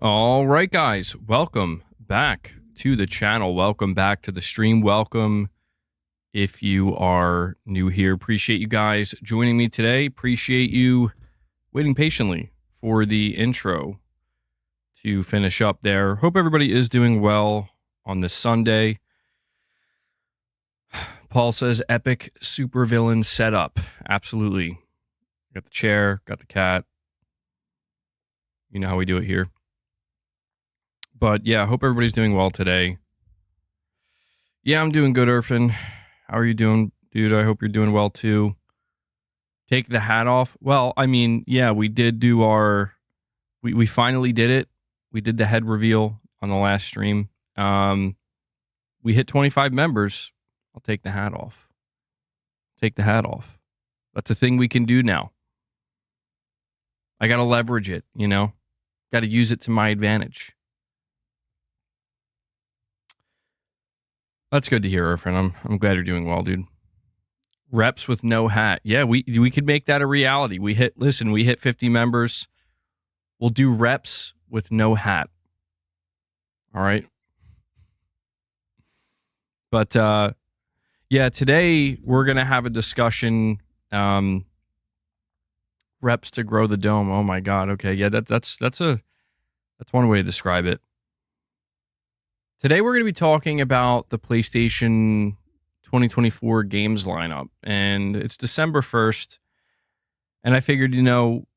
All right, guys, welcome back to the channel. Welcome back to the stream. Welcome if you are new here. Appreciate you guys joining me today. Appreciate you waiting patiently for the intro to finish up there. Hope everybody is doing well on this Sunday. Paul says, epic supervillain setup. Absolutely. Got the chair, got the cat. You know how we do it here. But yeah, I hope everybody's doing well today. Yeah, I'm doing good, Irfan. How are you doing, dude? I hope you're doing well too. Take the hat off. Well, I mean, yeah, we did do our... We finally did it. We did the head reveal on the last stream. We hit 25 members. I'll take the hat off. Take the hat off. That's a thing we can do now. I got to leverage it, you know? Got to use it to my advantage. That's good to hear, Irfan. I'm glad you're doing well, dude. Reps with no hat. Yeah, we could make that a reality. We hit 50 members. We'll do reps with no hat. All right. But yeah, today we're gonna have a discussion. Reps to grow the dome. Oh my God. Okay, yeah, that's one way to describe it. Today we're going to be talking about the PlayStation 2024 games lineup, and it's December 1st, and I figured, you know,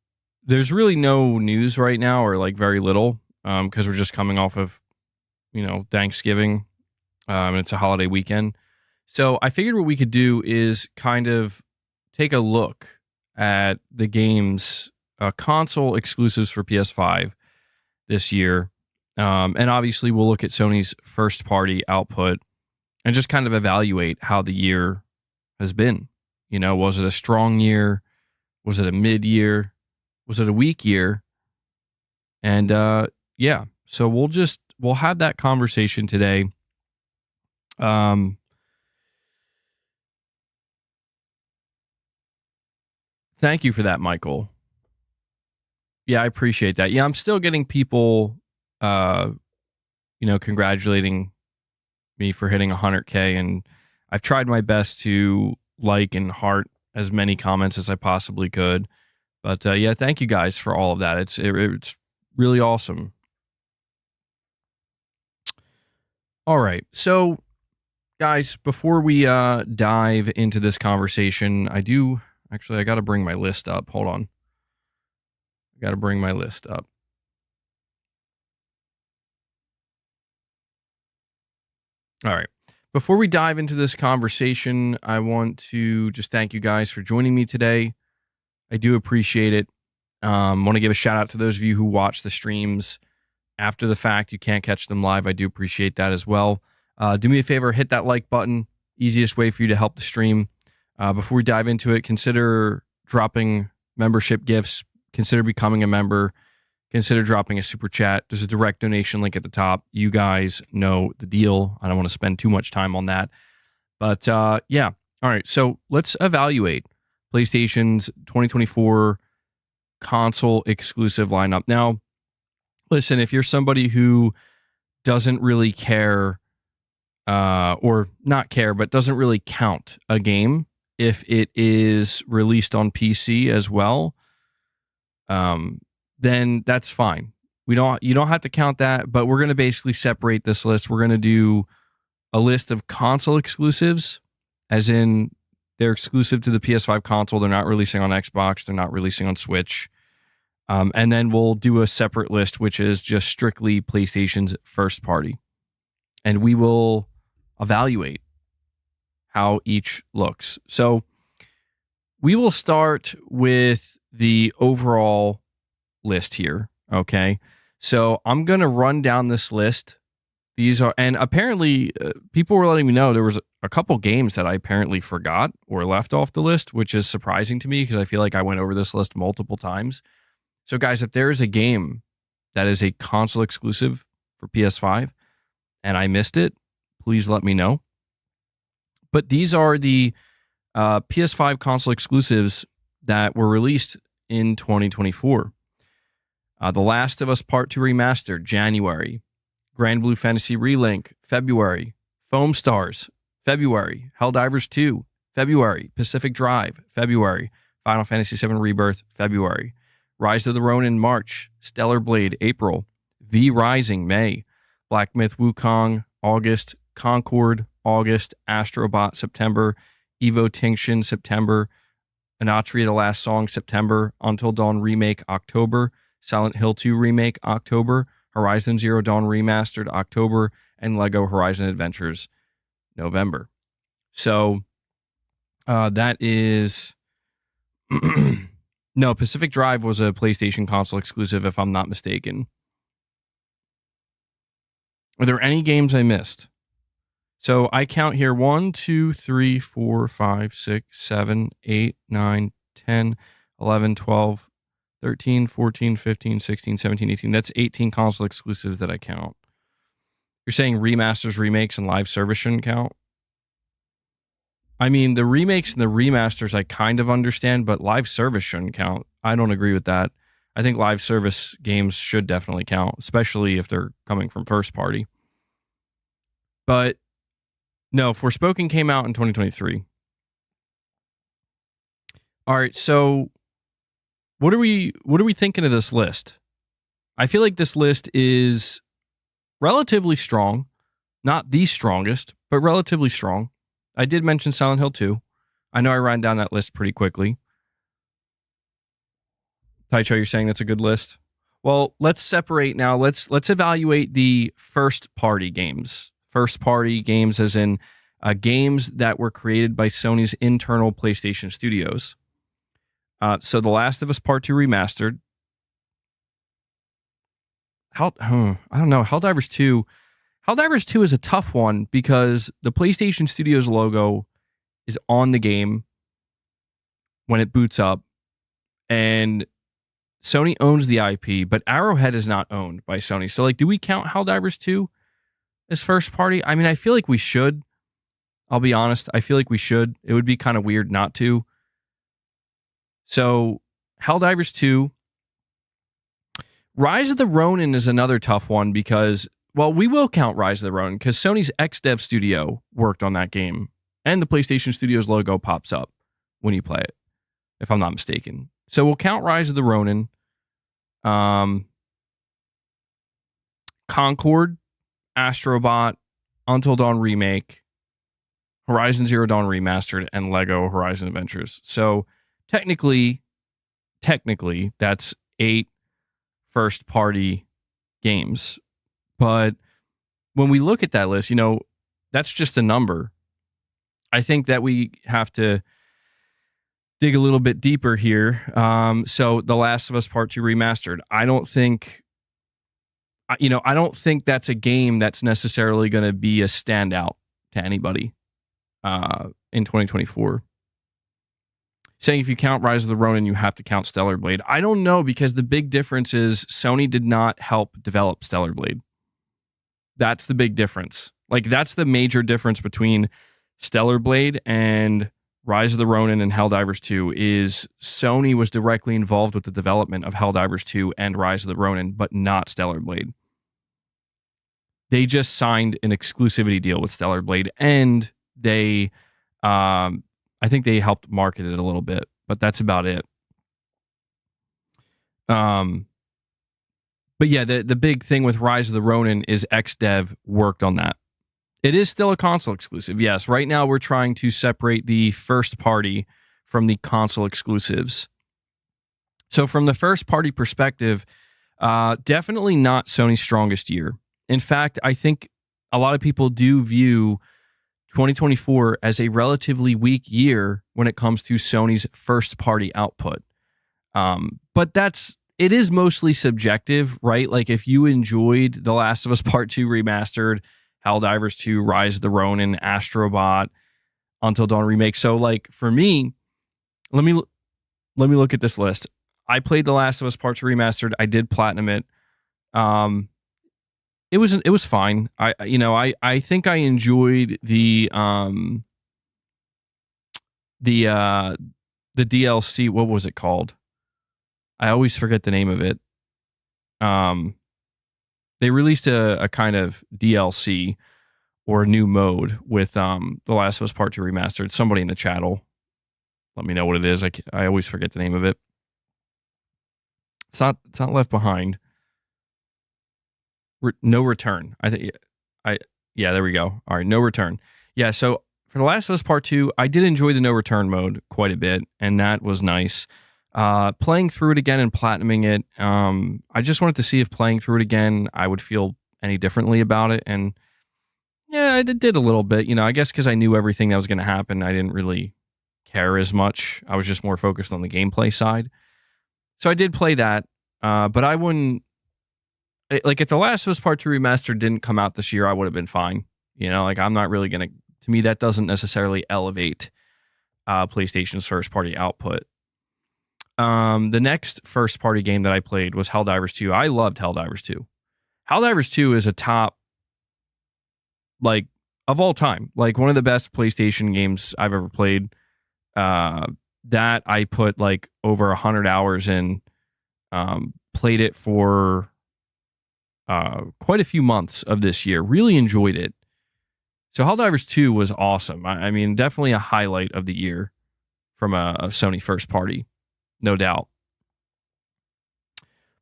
there's really no news right now, or like very little, because we're just coming off of, you know, Thanksgiving, and it's a holiday weekend. So I figured what we could do is kind of take a look at the games, console exclusives for PS5 this year. And obviously we'll look at Sony's first party output and just kind of evaluate how the year has been. You know, was it a strong year? Was it a mid year? Was it a weak year? And yeah, so we'll have that conversation today. Thank you for that, Michael. Yeah, I appreciate that. Yeah, I'm still getting people you know, congratulating me for hitting 100K, and I've tried my best to like and heart as many comments as I possibly could. But yeah, thank you guys for all of that. It's really awesome. All right, so guys, before we dive into this conversation, I got to bring my list up. Hold on, I got to bring my list up. All right. Before we dive into this conversation, I want to just thank you guys for joining me today. I do appreciate it. Want to give a shout out to those of you who watch the streams after the fact. You can't catch them live. I do appreciate that as well. Do me a favor, hit that like button. Easiest way for you to help the stream. Before we dive into it, consider dropping membership gifts. Consider becoming a member. Consider dropping a super chat. There's a direct donation link at the top. You guys know the deal. I don't want to spend too much time on that. But yeah. All right. So let's evaluate PlayStation's 2024 console exclusive lineup. Now, listen, if you're somebody who doesn't really care, or not care, but doesn't really count a game if it is released on PC as well, then that's fine. You don't have to count that, but we're going to basically separate this list. We're going to do a list of console exclusives, as in they're exclusive to the PS5 console. They're not releasing on Xbox. They're not releasing on Switch. And then we'll do a separate list, which is just strictly PlayStation's first party. And we will evaluate how each looks. So we will start with the overall list here. Okay. So I'm going to run down this list. These are, and apparently people were letting me know there was a couple games that I apparently forgot or left off the list, which is surprising to me because I feel like I went over this list multiple times. So guys, if there is a game that is a console exclusive for PS5 and I missed it, please let me know. But these are the PS5 console exclusives that were released in 2024. The Last of Us Part 2 Remastered, January. Grand Blue Fantasy Relink, February. Foam Stars, February. Helldivers 2, February. Pacific Drive, February. Final Fantasy VII Rebirth, February. Rise of the Ronin, March. Stellar Blade, April. V Rising, May. Black Myth Wukong, August. Concord, August. Astrobot, September. Evo Tinction, September. Anatria, The Last Song, September. Until Dawn Remake, October. Silent Hill 2 Remake, October. Horizon Zero Dawn Remastered, October. And Lego Horizon Adventures, November. So that is... No, Pacific Drive was a PlayStation console exclusive, if I'm not mistaken. Are there any games I missed? So I count here 1, 2, 3, 4, 5, 6, 7, 8, 9, 10, 11, 12, 13, 14, 15, 16, 17, 18. That's 18 console exclusives that I count. You're saying remasters, remakes, and live service shouldn't count? I mean, the remakes and the remasters I kind of understand, but live service shouldn't count. I don't agree with that. I think live service games should definitely count, especially if they're coming from first party. But no, Forspoken came out in 2023. All right, so what are we thinking of this list? I feel like this list is relatively strong, not the strongest, but relatively strong. I did mention Silent Hill 2. I know I ran down that list pretty quickly. Taicho, you're saying that's a good list? Well, let's separate now. Let's evaluate the first party games. First party games as in games that were created by Sony's internal PlayStation studios. So The Last of Us Part 2 Remastered. I don't know. Helldivers 2. Helldivers 2 is a tough one because the PlayStation Studios logo is on the game when it boots up, and Sony owns the IP, but Arrowhead is not owned by Sony. So, like, do we count Helldivers 2 as first party? I mean, I feel like we should. I'll be honest. I feel like we should. It would be kind of weird not to. So, Helldivers 2. Rise of the Ronin is another tough one because... Well, we will count Rise of the Ronin because Sony's XDev studio worked on that game, and the PlayStation Studios logo pops up when you play it, if I'm not mistaken. So we'll count Rise of the Ronin, Concord, Astrobot, Until Dawn Remake, Horizon Zero Dawn Remastered, and Lego Horizon Adventures. So technically, that's 8 first-party games. But when we look at that list, you know, that's just a number. I think that we have to dig a little bit deeper here. So The Last of Us Part 2 Remastered. I don't think that's a game that's necessarily going to be a standout to anybody in 2024. Saying if you count Rise of the Ronin, you have to count Stellar Blade. I don't know, because the big difference is Sony did not help develop Stellar Blade. That's the big difference. Like, that's the major difference between Stellar Blade and Rise of the Ronin and Helldivers 2 is Sony was directly involved with the development of Helldivers 2 and Rise of the Ronin, but not Stellar Blade. They just signed an exclusivity deal with Stellar Blade, and they, I think they helped market it a little bit, but that's about it. But yeah, the big thing with Rise of the Ronin is XDev worked on that. It is still a console exclusive. Yes, right now we're trying to separate the first party from the console exclusives. So from the first party perspective, definitely not Sony's strongest year. In fact, I think a lot of people do view 2024 as a relatively weak year when it comes to Sony's first party output. But it is mostly subjective, right? Like, if you enjoyed The Last of Us Part 2 Remastered, Helldivers 2, Rise of the Ronin, Astrobot, Until Dawn Remake. So, like, for me, let me look at this list. I played The Last of Us Part 2 Remastered. I did platinum it. It was fine. I think I enjoyed the DLC. What was it called? I always forget the name of it. They released a kind of DLC or a new mode with The Last of Us Part 2 Remastered. Somebody in the chat will let me know what it is. I always forget the name of it. It's not Left Behind. No Return. Yeah, there we go. All right, No Return. Yeah, so for The Last of Us Part 2, I did enjoy the No Return mode quite a bit, and that was nice. Playing through it again and platinuming it, I just wanted to see if playing through it again, I would feel any differently about it, and yeah, I did a little bit. I guess because I knew everything that was going to happen, I didn't really care as much. I was just more focused on the gameplay side. So I did play that, but I wouldn't... Like, if The Last of Us Part 2 Remastered didn't come out this year, I would have been fine. I'm not really going to... To me, that doesn't necessarily elevate PlayStation's first-party output. The next first-party game that I played was Helldivers 2. I loved Helldivers 2. Helldivers 2 is a top, of all time. One of the best PlayStation games I've ever played. That I put, over 100 hours in. Played it for quite a few months of this year. Really enjoyed it. So Helldivers 2 was awesome. I mean, definitely a highlight of the year from a Sony first party. No doubt.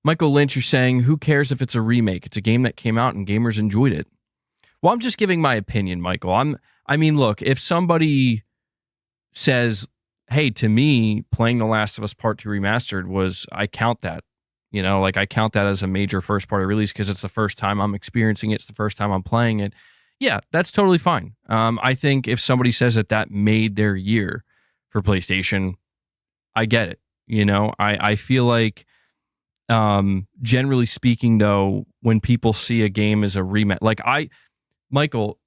Michael Lynch, you're saying, who cares if it's a remake? It's a game that came out and gamers enjoyed it. Well, I'm just giving my opinion, Michael. Look, if somebody says, hey, to me, playing The Last of Us Part 2 Remastered I count that. I count that as a major first-party release because it's the first time I'm experiencing it. It's the first time I'm playing it. Yeah, that's totally fine. I think if somebody says that made their year for PlayStation, I get it. I feel like, generally speaking, though, when people see a game as a remake, Michael,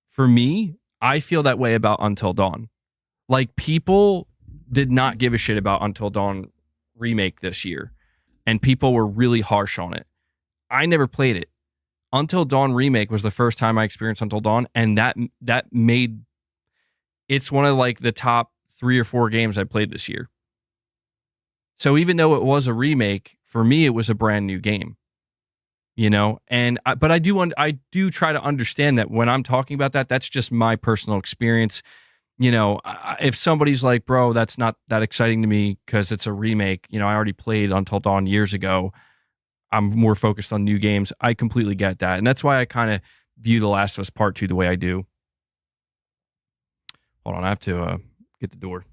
for me, I feel that way about Until Dawn. People did not give a shit about Until Dawn remake this year. And people were really harsh on it. I never played it. Until Dawn remake was the first time I experienced Until Dawn, and that made it's one of the top 3 or 4 games I played this year. So even though it was a remake, for me it was a brand new game. But I do try to understand that when I'm talking about that, that's just my personal experience. If somebody's like, bro, that's not that exciting to me because it's a remake. I already played Until Dawn years ago. I'm more focused on new games. I completely get that. And that's why I kind of view The Last of Us Part 2 the way I do. Hold on, I have to get the door.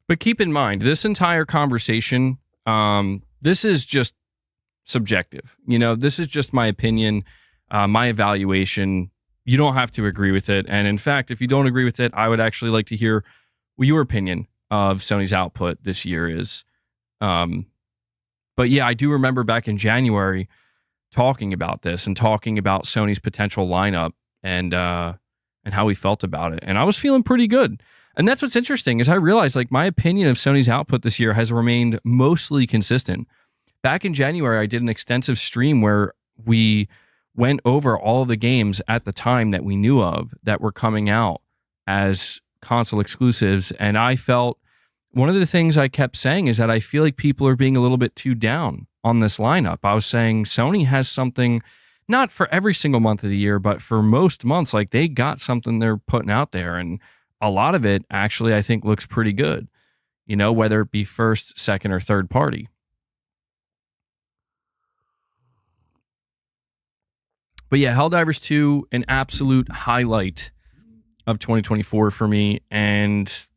But keep in mind, this entire conversation, this is just subjective. This is just my opinion, my evaluation. You don't have to agree with it. And in fact, if you don't agree with it, I would actually like to hear what your opinion of Sony's output this year is. But yeah, I do remember back in January talking about this and talking about Sony's potential lineup and how we felt about it. And I was feeling pretty good. And that's what's interesting is I realized my opinion of Sony's output this year has remained mostly consistent. Back in January, I did an extensive stream where we went over all the games at the time that we knew of that were coming out as console exclusives. And I felt one of the things I kept saying is that I feel like people are being a little bit too down on this lineup. I was saying Sony has something, not for every single month of the year, but for most months, they got something they're putting out there. And a lot of it actually, I think, looks pretty good, whether it be first, second, or third party. But yeah, Helldivers 2, an absolute highlight of 2024 for me, and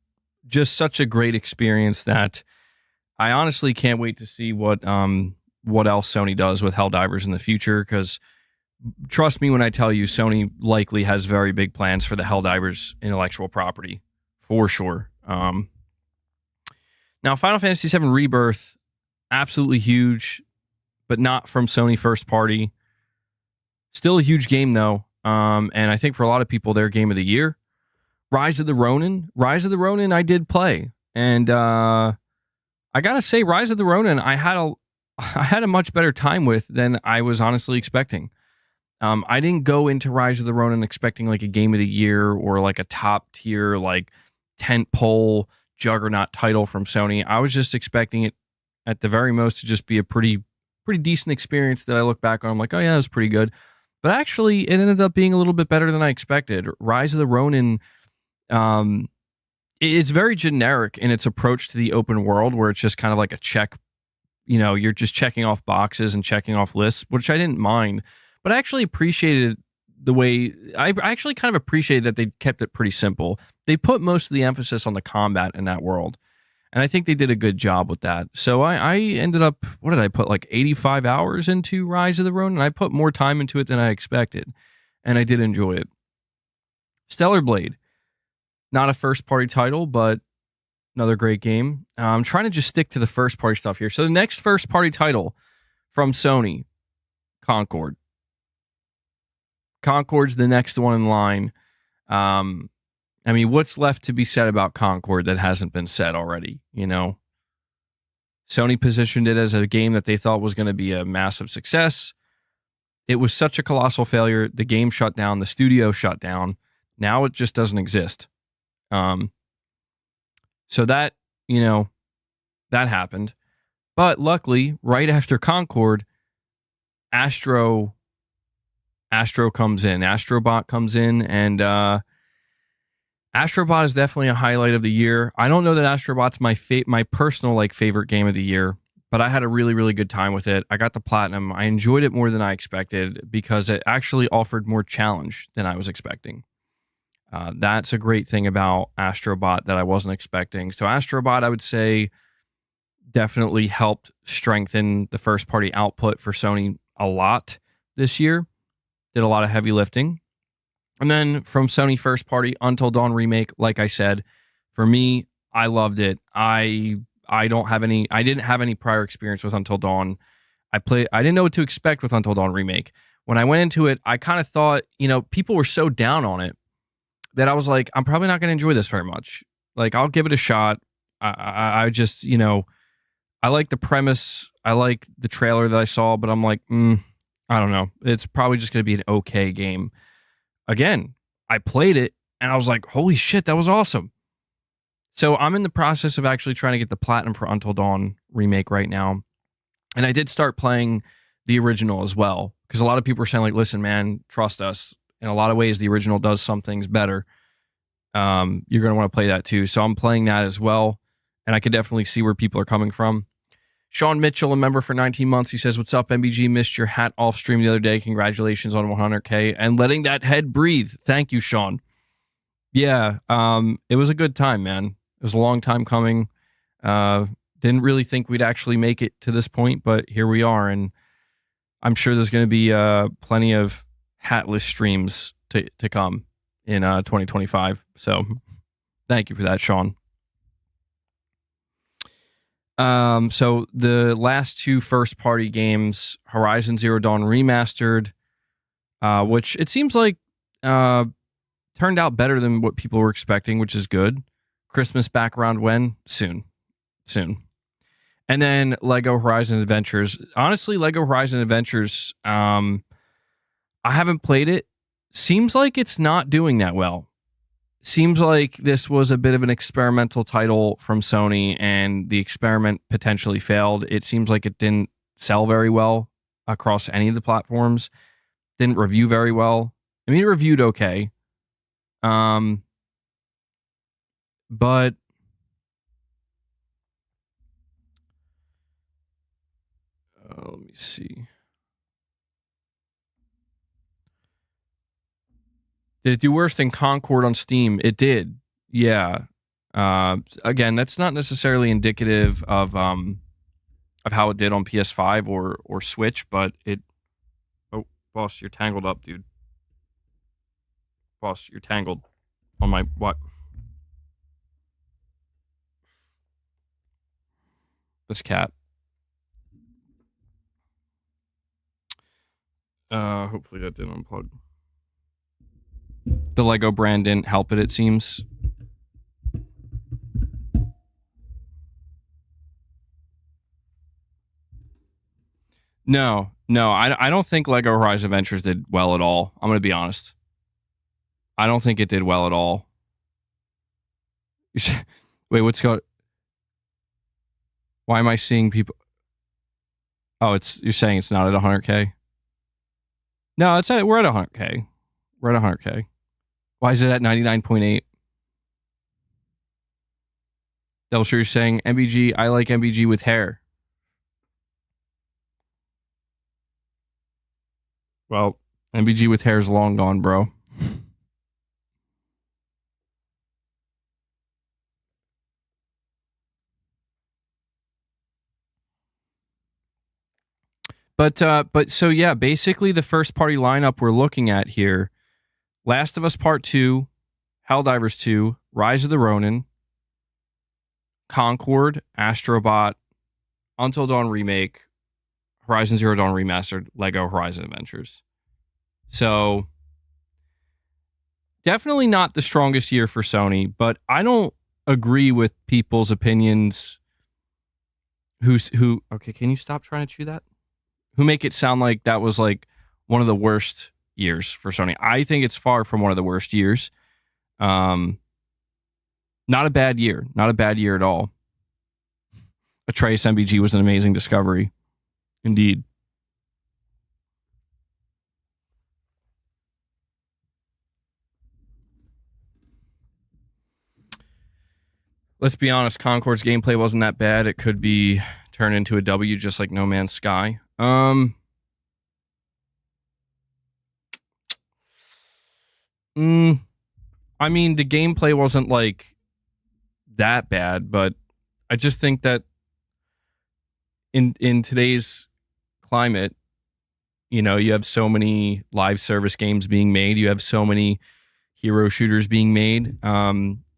just such a great experience that I honestly can't wait to see what else Sony does with Helldivers in the future, because trust me when I tell you, Sony likely has very big plans for the Helldivers intellectual property, for sure. Now, Final Fantasy VII Rebirth, absolutely huge, but not from Sony first party. Still a huge game, though, and I think for a lot of people, their game of the year. Rise of the Ronin, I did play, and I gotta say, Rise of the Ronin, I had a much better time with than I was honestly expecting. I didn't go into Rise of the Ronin expecting like a game of the year or like a top tier, like tent pole juggernaut title from Sony. I was just expecting it at the very most to just be a pretty decent experience that I look back on. I'm like, oh yeah, it was pretty good. But actually, it ended up being a little bit better than I expected. Rise of the Ronin, it's very generic in its approach to the open world, where it's just kind of like a check. You're just checking off boxes and checking off lists, which I didn't mind. But I actually appreciated the way I actually kind of appreciated that they kept it pretty simple. They put most of the emphasis on the combat in that world. And I think they did a good job with that. So I ended up, what did I put, like 85 hours into Rise of the Ronin? And I put more time into it than I expected. And I did enjoy it. Stellar Blade. Not a first-party title, but another great game. I'm trying to just stick to the first-party stuff here. So the next first-party title from Sony, Concord. Concord's the next one in line. I mean, what's left to be said about Concord that hasn't been said already? Sony positioned it as a game that they thought was going to be a massive success. It was such a colossal failure. The game shut down. The studio shut down. Now it just doesn't exist. So that happened. But luckily, right after Concord, Astrobot comes in. Astrobot comes in, and Astrobot is definitely a highlight of the year. I don't know that Astrobot's my personal favorite game of the year, but I had a really, really good time with it. I got the platinum. I enjoyed it more than I expected because it actually offered more challenge than I was expecting. That's a great thing about Astrobot that I wasn't expecting. So Astrobot, I would say, definitely helped strengthen the first-party output for Sony a lot this year. Did a lot of heavy lifting. And then from Sony first party, Until Dawn remake, like I said, for me, I loved it. I didn't have any prior experience with Until Dawn. I didn't know what to expect with Until Dawn remake. When I went into it, I kind of thought, people were so down on it that I was like, I'm probably not going to enjoy this very much. I'll give it a shot. I just, I like the premise. I like the trailer that I saw, but I'm like, I don't know. It's probably just going to be an okay game. Again, I played it and I was like, holy shit, that was awesome. So I'm in the process of actually trying to get the platinum for Until Dawn remake right now. And I did start playing the original as well, because a lot of people are saying listen, man, trust us. In a lot of ways, the original does some things better. You're going to want to play that too. So I'm playing that as well. And I could definitely see where people are coming from. Sean Mitchell, a member for 19 months, he says, what's up, MBG? Missed your hat off stream the other day. Congratulations on 100K and letting that head breathe. Thank you, Sean. Yeah, it was a good time, man. It was a long time coming. Didn't really think we'd actually make it to this point, but here we are. And I'm sure there's going to be plenty of hatless streams to come in 2025. So thank you for that, Sean. So the last two first-party games, Horizon Zero Dawn Remastered, which it seems like turned out better than what people were expecting, which is good. Christmas back around when? Soon. And then Lego Horizon Adventures. Honestly, Lego Horizon Adventures, I haven't played it. Seems like it's not doing that well. Seems like this was a bit of an experimental title from Sony, and the experiment potentially failed. It seems like it didn't sell very well across any of the platforms. Didn't review very well. I mean, it reviewed okay. But let me see. Did it do worse than Concord on Steam? It did. Yeah. Again, that's not necessarily indicative of how it did on PS5 or Switch, but it. Oh, boss, you're tangled up, dude. Boss, you're tangled on my what? This cat. Hopefully that didn't unplug. The Lego brand didn't help it seems. No, No, I don't think Lego Horizon Adventures did well at all. I'm going to be honest. I don't think it did well at all. Wait, what's going? Why am I seeing people? Oh, you're saying it's not at 100K? No, we're at 100K. We're at 100K. Why is it at 99.8? Delshire, you're saying MBG. I like MBG with hair. Well, MBG with hair is long gone, bro. But so yeah, basically the first party lineup we're looking at here: Last of Us Part 2, Helldivers 2, Rise of the Ronin, Concord, Astrobot, Until Dawn Remake, Horizon Zero Dawn Remastered, Lego Horizon Adventures. So definitely not the strongest year for Sony, but I don't agree with people's opinions who okay, can you stop trying to chew that? Who make it sound like that was like one of the worst years for Sony. I think it's far from one of the worst years. Not a bad year. Not a bad year at all. Atreus MBG was an amazing discovery. Indeed. Let's be honest, Concord's gameplay wasn't that bad. It could be turned into a W just like No Man's Sky. I mean, the gameplay wasn't like that bad, but I just think that in today's climate, you know, you have so many live service games being made, you have so many hero shooters being made.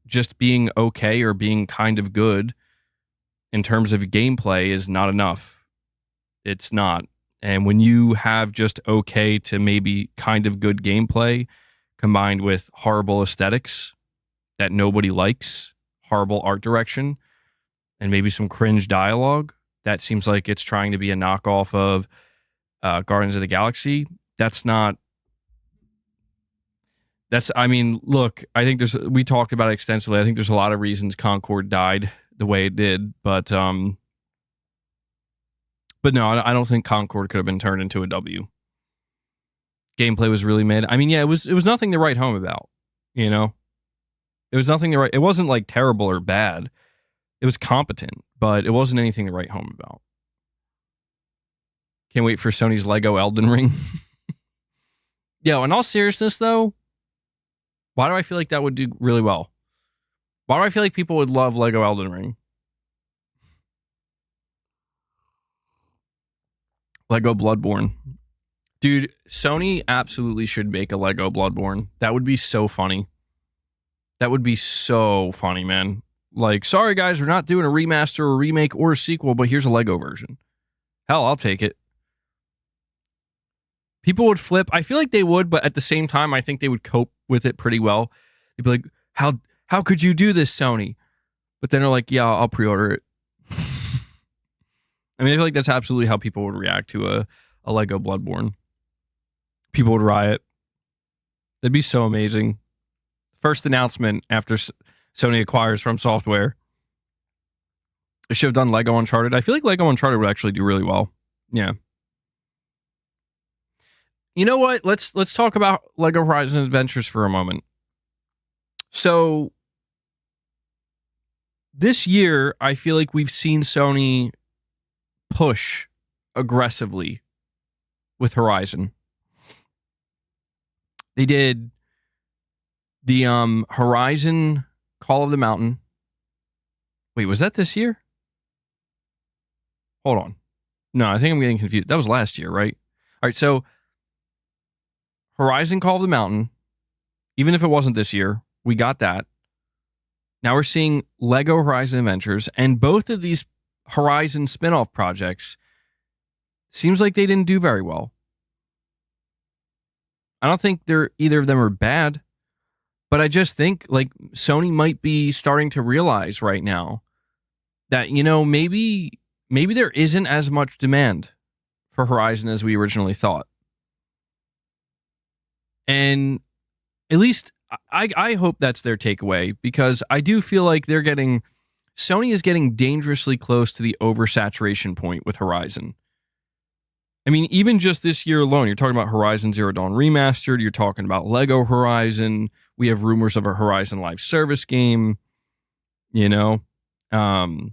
Just being okay or being kind of good in terms of gameplay is not enough. It's not. And when you have just okay to maybe kind of good gameplay combined with horrible aesthetics that nobody likes, horrible art direction, and maybe some cringe dialogue, that seems like it's trying to be a knockoff of Guardians of the Galaxy. I mean, look, I think we talked about it extensively. I think there's a lot of reasons Concord died the way it did, but no, I don't think Concord could have been turned into a W. Gameplay was really mid. I mean, yeah, it was nothing to write home about, you know? It was nothing to write. It wasn't like terrible or bad. It was competent, but it wasn't anything to write home about. Can't wait for Sony's Lego Elden Ring. Yo, in all seriousness, though, why do I feel like that would do really well? Why do I feel like people would love Lego Elden Ring? Lego Bloodborne. Dude, Sony absolutely should make a Lego Bloodborne. That would be so funny. That would be so funny, man. Like, sorry guys, we're not doing a remaster or remake or a sequel, but here's a Lego version. Hell, I'll take it. People would flip. I feel like they would, but at the same time, I think they would cope with it pretty well. They'd be like, how could you do this, Sony? But then they're like, yeah, I'll pre-order it. I mean, I feel like that's absolutely how people would react to a Lego Bloodborne. People would riot. That'd be so amazing. First announcement after Sony acquires FromSoftware. They should have done Lego Uncharted. I feel like Lego Uncharted would actually do really well. Yeah. You know what? Let's talk about Lego Horizon Adventures for a moment. So this year, I feel like we've seen Sony push aggressively with Horizon. They did the Horizon Call of the Mountain. Wait, was that this year? Hold on. No, I think I'm getting confused. That was last year, right? All right, so Horizon Call of the Mountain, even if it wasn't this year, we got that. Now we're seeing Lego Horizon Adventures, and both of these Horizon spin-off projects seems like they didn't do very well. I don't think either of them are bad, but I just think like Sony might be starting to realize right now that, you know, maybe there isn't as much demand for Horizon as we originally thought. And at least I hope that's their takeaway, because I do feel like Sony is getting dangerously close to the oversaturation point with Horizon. I mean, even just this year alone, you're talking about Horizon Zero Dawn Remastered, you're talking about Lego Horizon, we have rumors of a Horizon live service game, you know. I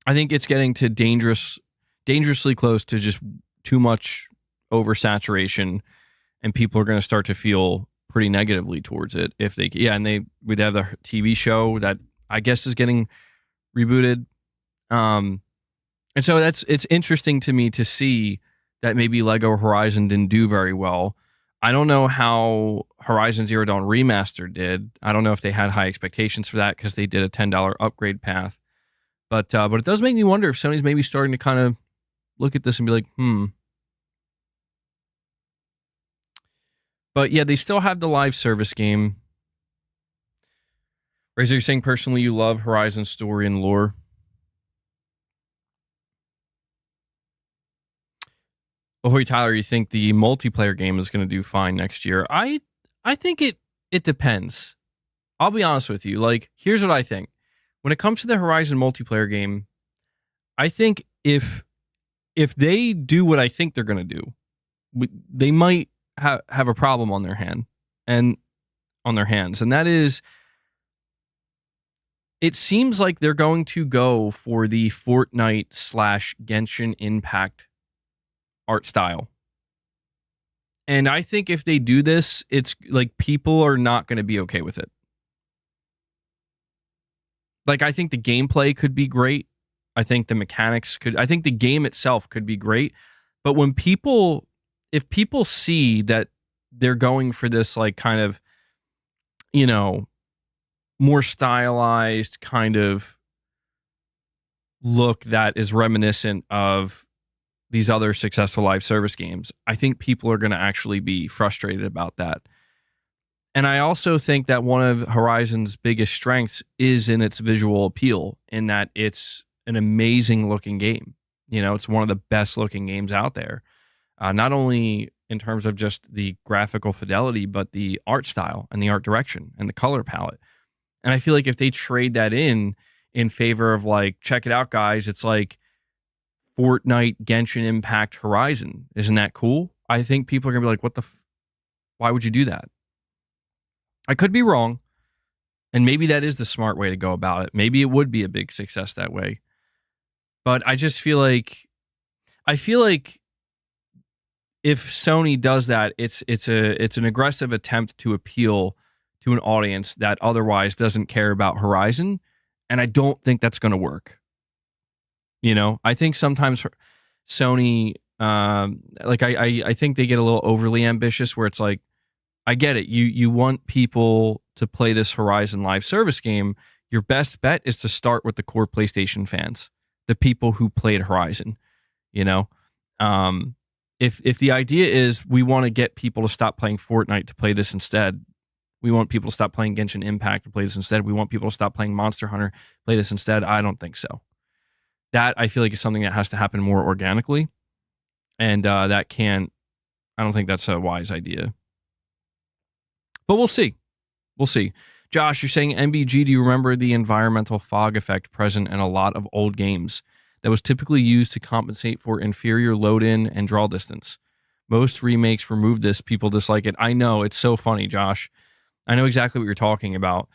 think it's getting to dangerously close to just too much oversaturation, and people are going to start to feel pretty negatively towards it if they, and we'd have the TV show that I guess is getting rebooted. And so it's interesting to me to see that maybe Lego Horizon didn't do very well. I don't know how Horizon Zero Dawn Remastered did. I don't know if they had high expectations for that because they did a $10 upgrade path. But it does make me wonder if Sony's maybe starting to kind of look at this and be like, But yeah, they still have the live service game. Razor, you're saying personally you love Horizon's story and lore. Ahoy Tyler, you think the multiplayer game is going to do fine next year? I think it depends. I'll be honest with you. Like, here's what I think. When it comes to the Horizon multiplayer game, I think if they do what I think they're going to do, they might have a problem on their hands, and that is, it seems like they're going to go for the Fortnite / Genshin Impact art style. And I think if they do this, it's like people are not going to be okay with it. Like, I think the gameplay could be great. I think the mechanics I think the game itself could be great. But if people see that they're going for this, like, kind of, more stylized kind of look that is reminiscent of these other successful live service games, I think people are going to actually be frustrated about that. And I also think that one of Horizon's biggest strengths is in its visual appeal, in that it's an amazing looking game. It's one of the best looking games out there. Not only in terms of just the graphical fidelity, but the art style and the art direction and the color palette. And I feel like if they trade that in favor of, like, check it out, guys, it's like Fortnite, Genshin Impact, Horizon. Isn't that cool? I think people are going to be like, why would you do that? I could be wrong. And maybe that is the smart way to go about it. Maybe it would be a big success that way. But I just feel like, if Sony does that, it's an aggressive attempt to appeal to an audience that otherwise doesn't care about Horizon. And I don't think that's going to work. I think sometimes Sony, I think they get a little overly ambitious, where it's like, I get it. You want people to play this Horizon live service game. Your best bet is to start with the core PlayStation fans, the people who played Horizon. If the idea is we want to get people to stop playing Fortnite to play this instead, we want people to stop playing Genshin Impact to play this instead, we want people to stop playing Monster Hunter, play this instead, I don't think so. That, I feel like, is something that has to happen more organically. And I don't think that's a wise idea. But we'll see. Josh, you're saying MBG, do you remember the environmental fog effect present in a lot of old games that was typically used to compensate for inferior load-in and draw distance? Most remakes remove this. People dislike it. I know. It's so funny, Josh. I know exactly what you're talking about.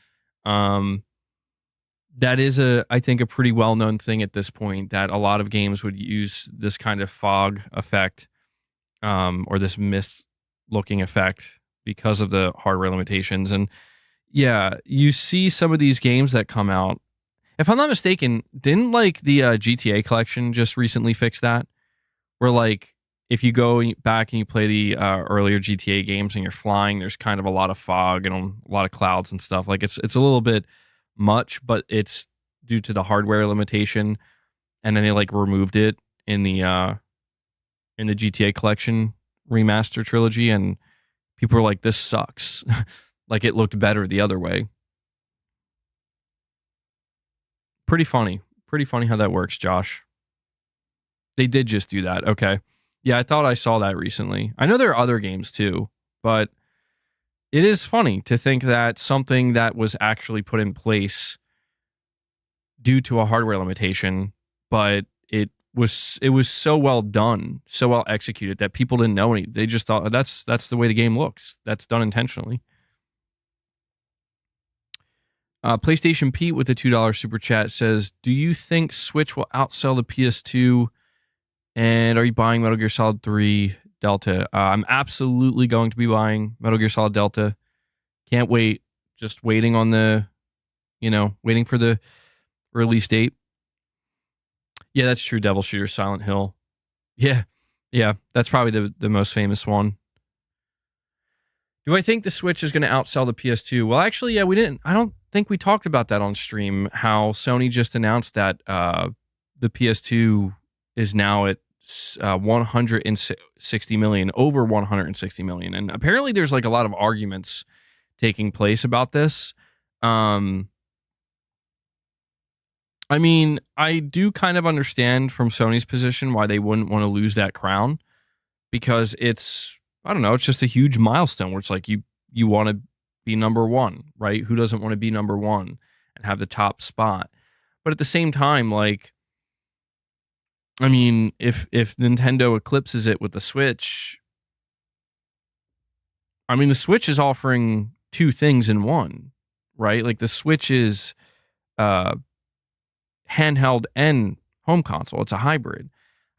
That is, I think, a pretty well-known thing at this point, that a lot of games would use this kind of fog effect, or this mist-looking effect, because of the hardware limitations. And yeah, you see some of these games that come out. If I'm not mistaken, didn't, like, the GTA collection just recently fix that? Where, like, if you go back and you play the earlier GTA games and you're flying, there's kind of a lot of fog and a lot of clouds and stuff. Like, it's a little bit much, but it's due to the hardware limitation. And then they, like, removed it in the GTA collection remaster trilogy, and people were like, this sucks. Like, it looked better the other way. Pretty funny how that works, Josh. They did just do that. Okay. Yeah, I thought I saw that recently. I know there are other games too, but it is funny to think that something that was actually put in place due to a hardware limitation, but it was so well done, so well executed that people didn't know any. They just thought that's the way the game looks. That's done intentionally. PlayStation Pete with the $2 super chat says, "Do you think Switch will outsell the PS2? And are you buying Metal Gear Solid 3 Delta?" I'm absolutely going to be buying Metal Gear Solid Delta. Can't wait. Just waiting on waiting for the release date. Yeah, that's true. Devil Shooter, Silent Hill. Yeah. Yeah, that's probably the most famous one. Do I think the Switch is going to outsell the PS2? Well, actually, yeah, we didn't. I don't think we talked about that on stream, how Sony just announced that the PS2 is now at 160 million, over 160 million. And apparently there's like a lot of arguments taking place about this. I mean, I do kind of understand from Sony's position why they wouldn't want to lose that crown, because it's, I don't know, it's just a huge milestone where it's like you want to be number one, right? Who doesn't want to be number one and have the top spot? But at the same time, like, I mean, if Nintendo eclipses it with the Switch, I mean, the Switch is offering two things in one, right? Like the Switch is handheld and home console. It's a hybrid.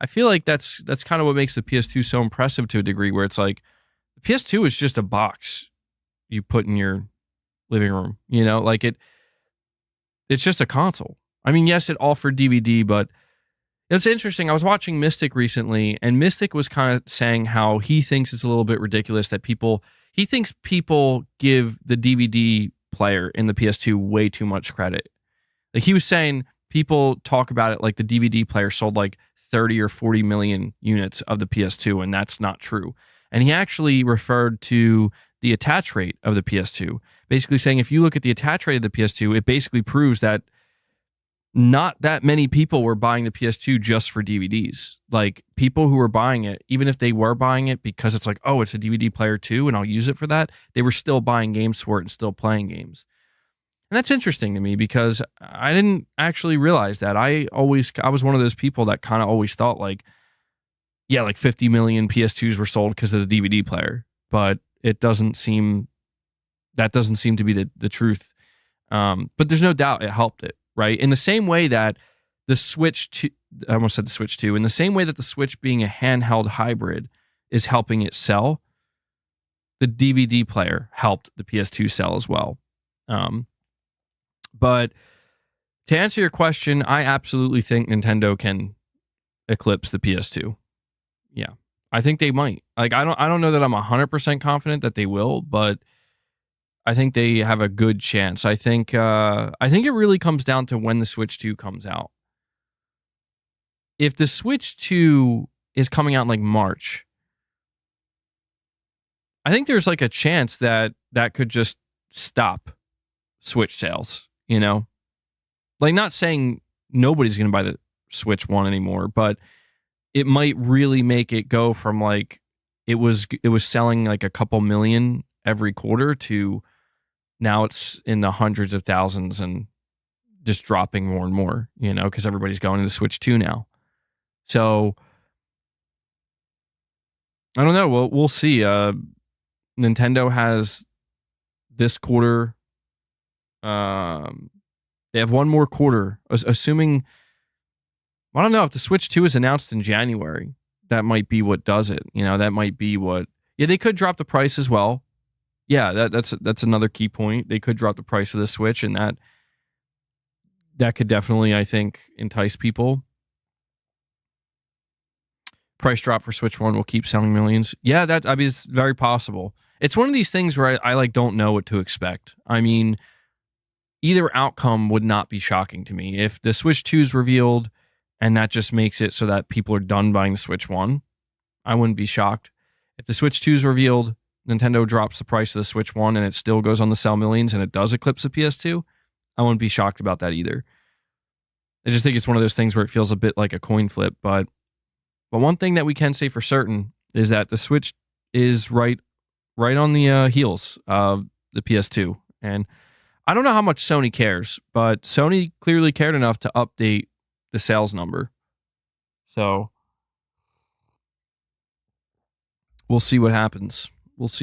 I feel like that's kind of what makes the PS2 so impressive to a degree, where it's like the PS2 is just a box you put in your living room, like it's just a console. I mean, yes, it offered DVD, but it's interesting. I was watching Mystic recently, and Mystic was kind of saying how he thinks it's a little bit ridiculous that he thinks people give the DVD player in the PS2 way too much credit. Like he was saying, people talk about it like the DVD player sold like 30 or 40 million units of the PS2, and that's not true. And he actually referred to the attach rate of the PS2, basically saying if you look at the attach rate of the PS2, it basically proves that not that many people were buying the PS2 just for DVDs. Like people who were buying it, even if they were buying it because it's like, oh, it's a DVD player too, and I'll use it for that, they were still buying games for it and still playing games. And that's interesting to me because I didn't actually realize that. I was one of those people that kind of always thought like, yeah, like 50 million PS2s were sold because of the DVD player, but that doesn't seem to be the truth. But there's no doubt it helped it, right? In the same way that the Switch 2, I almost said the Switch 2, in the same way that the Switch being a handheld hybrid is helping it sell, the DVD player helped the PS2 sell as well. But to answer your question, I absolutely think Nintendo can eclipse the PS2. Yeah, I think they might. Like, I don't know that I'm 100% confident that they will, but I think they have a good chance. I think it really comes down to when the Switch 2 comes out. If the Switch 2 is coming out in like March, I think there's like a chance that could just stop Switch sales. Like not saying nobody's going to buy the Switch 1 anymore, but it might really make it go from like it was selling like a couple million every quarter to now it's in the hundreds of thousands and just dropping more and more, because everybody's going to Switch 2 now. So I don't know. We'll see. Nintendo has this quarter. They have one more quarter, assuming, I don't know, if the Switch 2 is announced in January, that might be what does it. That might be what, yeah, they could drop the price as well. Yeah, that's another key point. They could drop the price of the Switch, and that could definitely, I think, entice people. Price drop for Switch 1 will keep selling millions. Yeah, it's very possible. It's one of these things where I like don't know what to expect. I mean, either outcome would not be shocking to me. If the Switch 2 is revealed and that just makes it so that people are done buying the Switch 1, I wouldn't be shocked. If the Switch 2 is revealed, Nintendo drops the price of the Switch 1 and it still goes on to sell millions and it does eclipse the PS2, I wouldn't be shocked about that either. I just think it's one of those things where it feels a bit like a coin flip, but But one thing that we can say for certain is that the Switch is right on the heels of the PS2. And I don't know how much Sony cares, but Sony clearly cared enough to update the sales number. So we'll see what happens. It's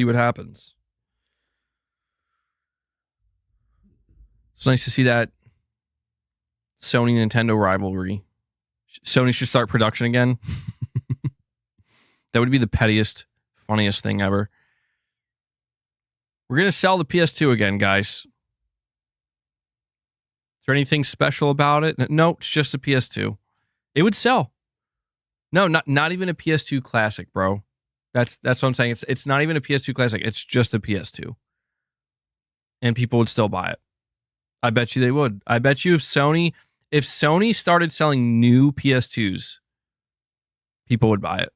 nice to see that Sony Nintendo rivalry. Sony should start production again. That would be the pettiest, funniest thing ever. We're going to sell the PS2 again, guys. Is there anything special about it? No, it's just a PS2. It would sell. No, not even a PS2 Classic, bro. That's what I'm saying. It's not even a PS2 Classic. It's just a PS2. And people would still buy it. I bet you they would. I bet you if Sony started selling new PS2s, people would buy it.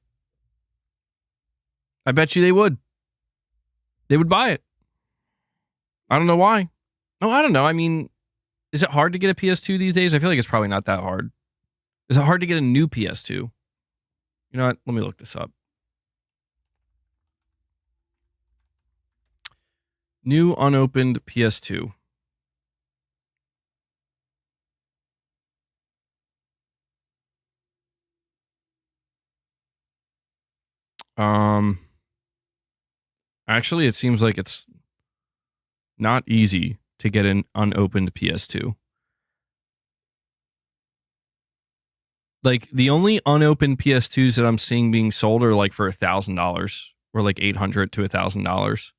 I bet you they would. They would buy it. I don't know why. No, I don't know. I mean, is it hard to get a PS2 these days? I feel like it's probably not that hard. Is it hard to get a new PS2? You know what? Let me look this up. New unopened PS2. Actually, it seems like it's not easy to get an unopened PS2. Like, the only unopened PS2s that I'm seeing being sold are like for $1,000 or like $800 to $1,000.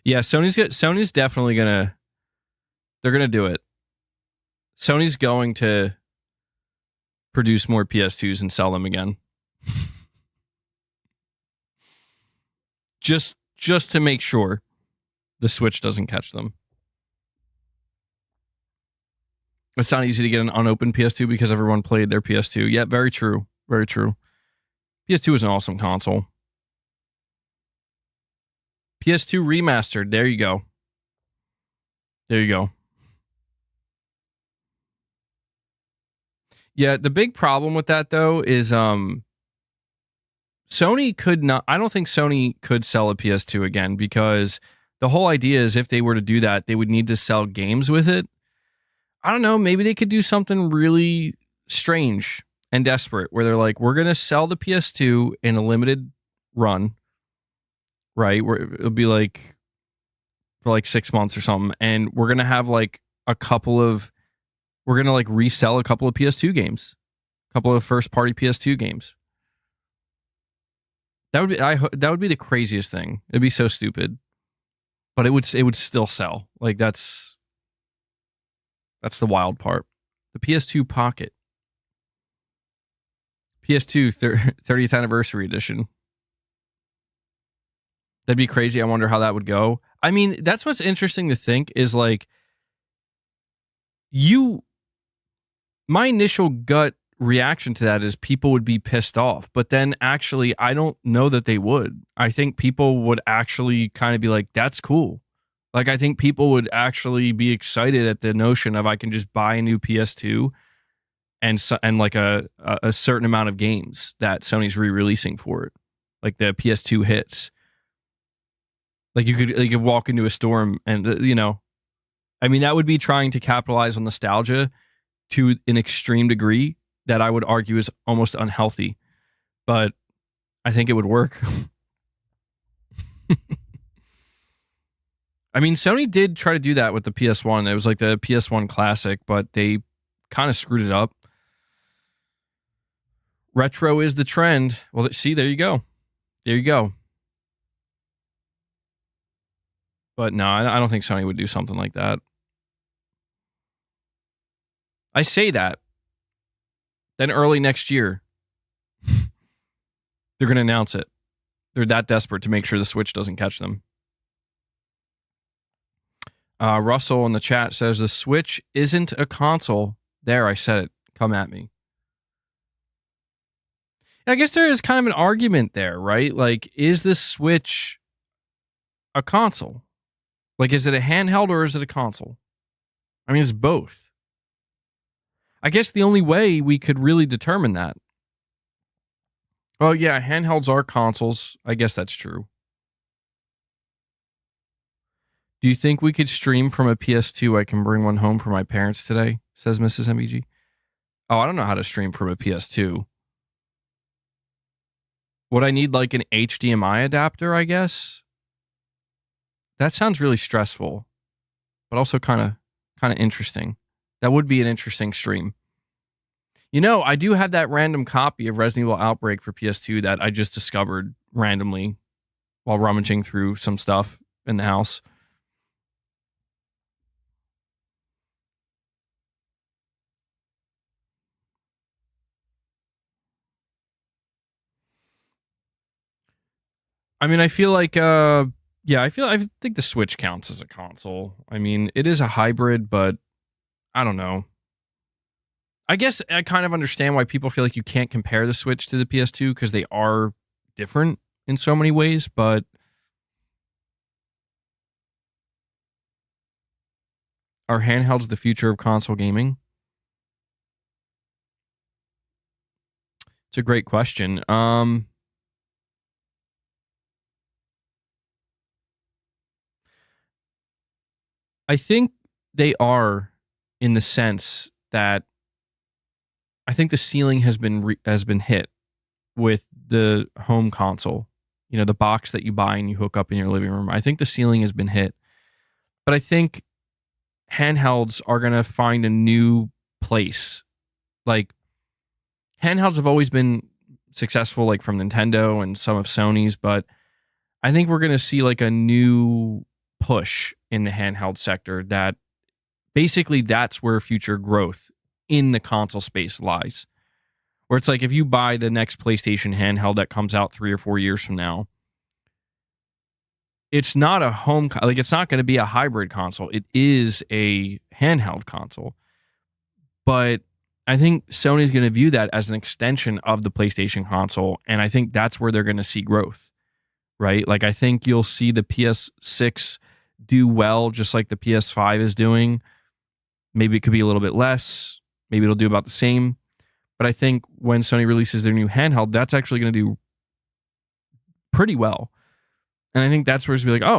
Yeah, Sony's definitely they're gonna do it. Sony's going to produce more PS2s and sell them again. just to make sure the Switch doesn't catch them. It's not easy to get an unopened PS2 because everyone played their PS2. Yeah, very true. Very true. PS2 is an awesome console. PS2 remastered. There you go. There you go. Yeah, the big problem with that, though, is Sony could not... I don't think Sony could sell a PS2 again because the whole idea is if they were to do that, they would need to sell games with it. I don't know, maybe they could do something really strange and desperate where they're like, we're going to sell the PS2 in a limited run, right? Where it'll be like for like 6 months or something. And we're going to have like we're going to like resell a couple of PS2 games, a couple of first party PS2 games. That would be the craziest thing. It'd be so stupid, but it would still sell. Like that's the wild part. The PS2 Pocket. PS2 30th Anniversary Edition. That'd be crazy. I wonder how that would go. I mean, that's what's interesting to think is like, my initial gut reaction to that is people would be pissed off. But then actually, I don't know that they would. I think people would actually kind of be like, that's cool. Like, I think people would actually be excited at the notion of I can just buy a new PS2 and like a certain amount of games that Sony's re-releasing for it. Like the PS2 hits. Like you could walk into a store and I mean, that would be trying to capitalize on nostalgia to an extreme degree that I would argue is almost unhealthy. But I think it would work. I mean, Sony did try to do that with the PS1. It was like the PS1 Classic, but they kind of screwed it up. Retro is the trend. Well, see, there you go. There you go. But no, I don't think Sony would do something like that. I say that. Then early next year, they're going to announce it. They're that desperate to make sure the Switch doesn't catch them. Russell in the chat says the Switch isn't a console. There, I said it. Come at me. I guess there is kind of an argument there, right? Like, is the Switch a console? Like, is it a handheld or is it a console? I mean, it's both. I guess the only way we could really determine that Oh yeah, handhelds are consoles. I guess that's true. Do you think we could stream from a PS2? I can bring one home for my parents today, says Mrs. MBG. Oh, I don't know how to stream from a PS2. Would I need like an HDMI adapter, I guess? That sounds really stressful, but also kind of interesting. That would be an interesting stream. You know, I do have that random copy of Resident Evil Outbreak for PS2 that I just discovered randomly while rummaging through some stuff in the house. I mean, I feel like yeah, I think the Switch counts as a console. I mean, it is a hybrid, but I don't know. I guess I kind of understand why people feel like you can't compare the Switch to the PS2 because they are different in so many ways, but are handhelds the future of console gaming? It's a great question. I think they are in the sense that I think the ceiling has been hit with the home console. You know, the box that you buy and you hook up in your living room. I think the ceiling has been hit. But I think handhelds are going to find a new place. Like handhelds have always been successful like from Nintendo and some of Sony's, but I think we're going to see like a new push in the handheld sector that basically that's where future growth in the console space lies. Where it's like if you buy the next PlayStation handheld that comes out 3 or 4 years from now, it's not a like it's not going to be a hybrid console. It is a handheld console. But I think Sony's going to view that as an extension of the PlayStation console, and I think that's where they're going to see growth, right? Like I think you'll see the PS6 do well just like the PS5 is doing. Maybe it could be a little bit less, maybe it'll do about the same. But I think when Sony releases their new handheld, that's actually going to do pretty well. And I think that's where it's going to be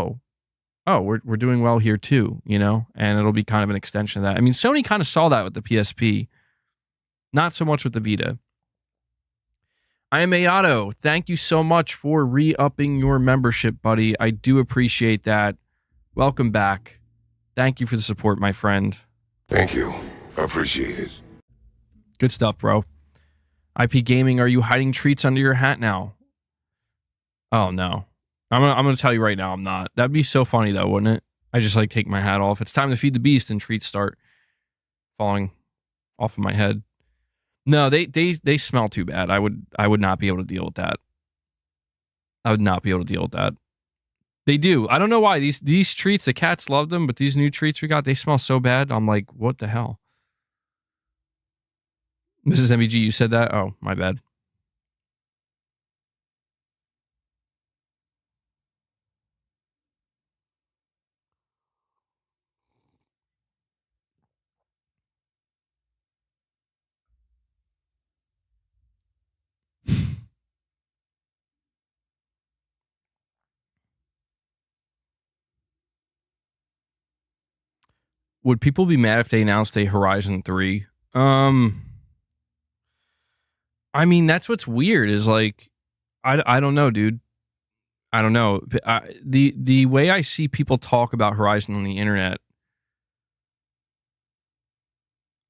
like, we're doing well here too, you know? And it'll be kind of an extension of that. I mean, Sony kind of saw that with the PSP, not so much with the Vita. I am Ayato. Thank you so much for re-upping your membership, buddy. I do appreciate that. Welcome back. Thank you for the support, my friend. Thank you. I appreciate it. Good stuff, bro. IP Gaming, are you hiding treats under your hat now? Oh, no. I'm gonna tell you right now, I'm not. That'd be so funny, though, wouldn't it? I just, like, take my hat off. It's time to feed the beast, and treats start falling off of my head. No, they smell too bad. I would not be able to deal with that. I would not be able to deal with that. They do. I don't know why. These treats, the cats love them, but these new treats we got, they smell so bad. I'm like, what the hell? Mrs. MBG, you said that? Oh, my bad. Would people be mad if they announced a Horizon 3? I mean, that's what's weird is like, I don't know, dude. I don't know. The way I see people talk about Horizon on the internet,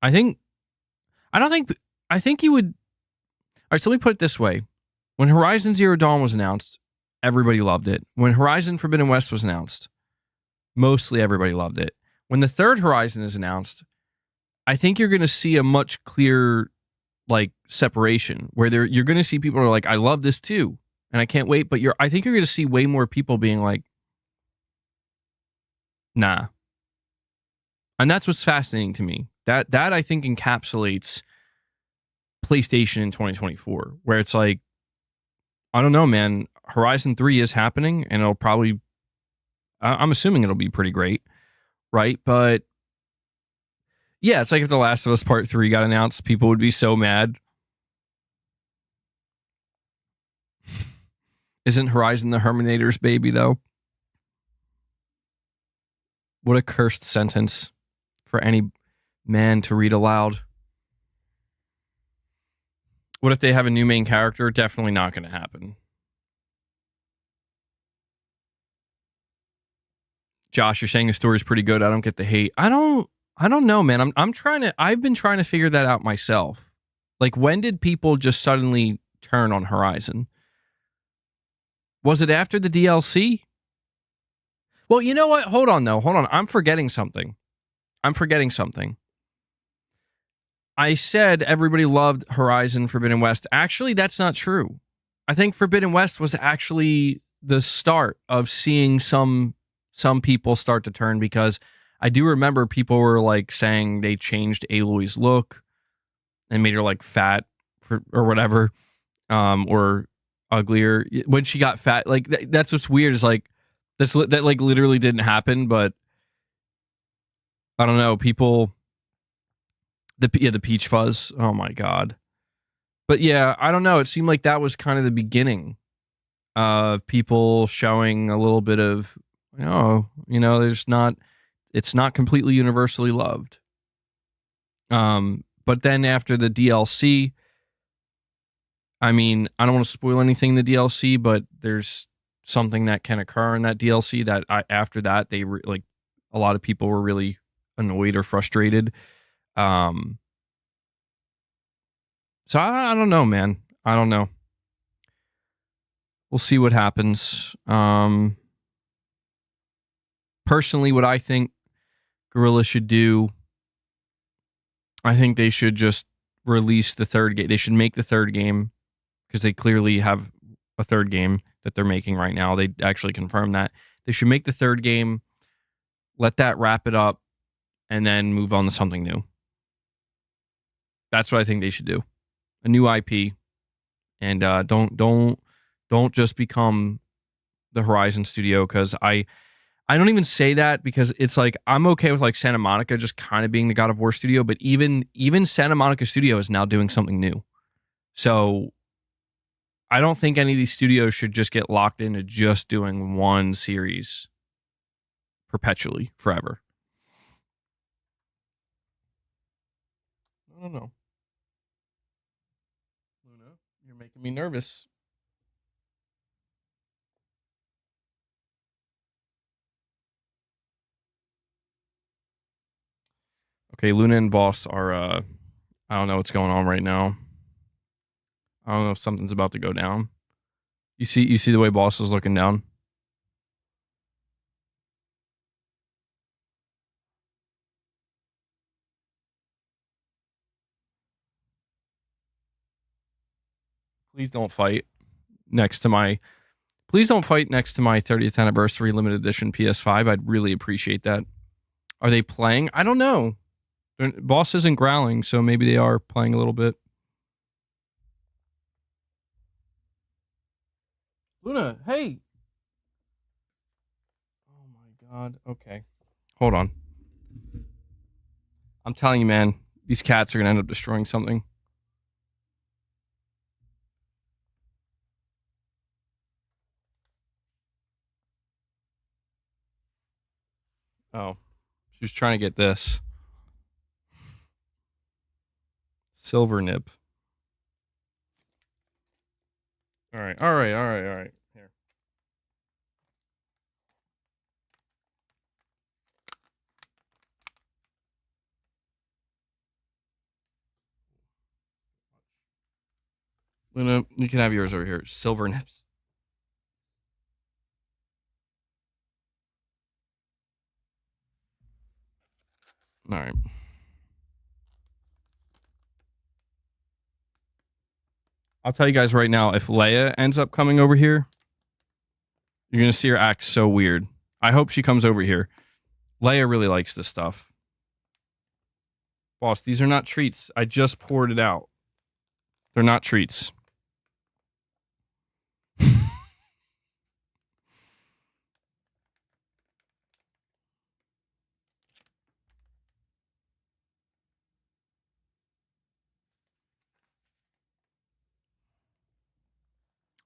I think, I don't think, I think you would. All right, so let me put it this way. When Horizon Zero Dawn was announced, everybody loved it. When Horizon Forbidden West was announced, mostly everybody loved it. When the third Horizon is announced, I think you're going to see a much clearer like separation where you're going to see people who are like, I love this too, and I can't wait. But I think you're going to see way more people being like, nah. And that's what's fascinating to me. That I think encapsulates PlayStation in 2024, where it's like, I don't know, man. Horizon 3 is happening, and it'll probably, I'm assuming it'll be pretty great, right? But yeah, it's like if The Last of Us Part 3 got announced, people would be so mad. Isn't Horizon the Herminator's baby, though? What a cursed sentence for any man to read aloud. What if they have a new main character? Definitely not going to happen. Josh, you're saying the story's pretty good. I don't get the hate. I don't know, man. I've been trying to figure that out myself. Like, when did people just suddenly turn on Horizon? Was it after the DLC? Well, you know what? Hold on, though. Hold on. I'm forgetting something. I said everybody loved Horizon Forbidden West. Actually, that's not true. I think Forbidden West was actually the start of seeing some people start to turn, because I do remember people were like saying they changed Aloy's look and made her like fat or whatever, or uglier when she got fat. Like that's what's weird is like that like literally didn't happen, but I don't know. People, the peach fuzz. Oh my god. But yeah, I don't know. It seemed like that was kind of the beginning of people showing a little bit of, it's not completely universally loved. But then after the DLC, I mean, I don't want to spoil anything in the DLC, but there's something that can occur in that DLC that after that, like a lot of people were really annoyed or frustrated. So I don't know, man. I don't know. We'll see what happens. Personally, what I think Guerrilla should do, I think they should just release the third game. They should make the third game, because they clearly have a third game that they're making right now. They actually confirmed that. They should make the third game, let that wrap it up, and then move on to something new. That's what I think they should do. A new IP, and don't just become the Horizon studio, because I don't even say that, because it's like I'm okay with like Santa Monica just kind of being the God of War studio, but even Santa Monica Studio is now doing something new. So I don't think any of these studios should just get locked into just doing one series perpetually forever. I don't know. Luna, you're making me nervous. Okay, Luna and Boss are I don't know what's going on right now. I don't know if something's about to go down. You see the way Boss is looking down? Please don't fight next to my 30th anniversary limited edition PS5. I'd really appreciate that. Are they playing? I don't know. Boss isn't growling, so maybe they are playing a little bit. Luna, hey. Oh my god. Okay. Hold on. I'm telling you, man, these cats are going to end up destroying something. Oh. She was trying to get this. Silver nib. All right. Here. Luna, you can have yours over here. Silver nibs. All right. I'll tell you guys right now, if Leia ends up coming over here, you're going to see her act so weird. I hope she comes over here. Leia really likes this stuff. Boss, these are not treats. I just poured it out. They're not treats.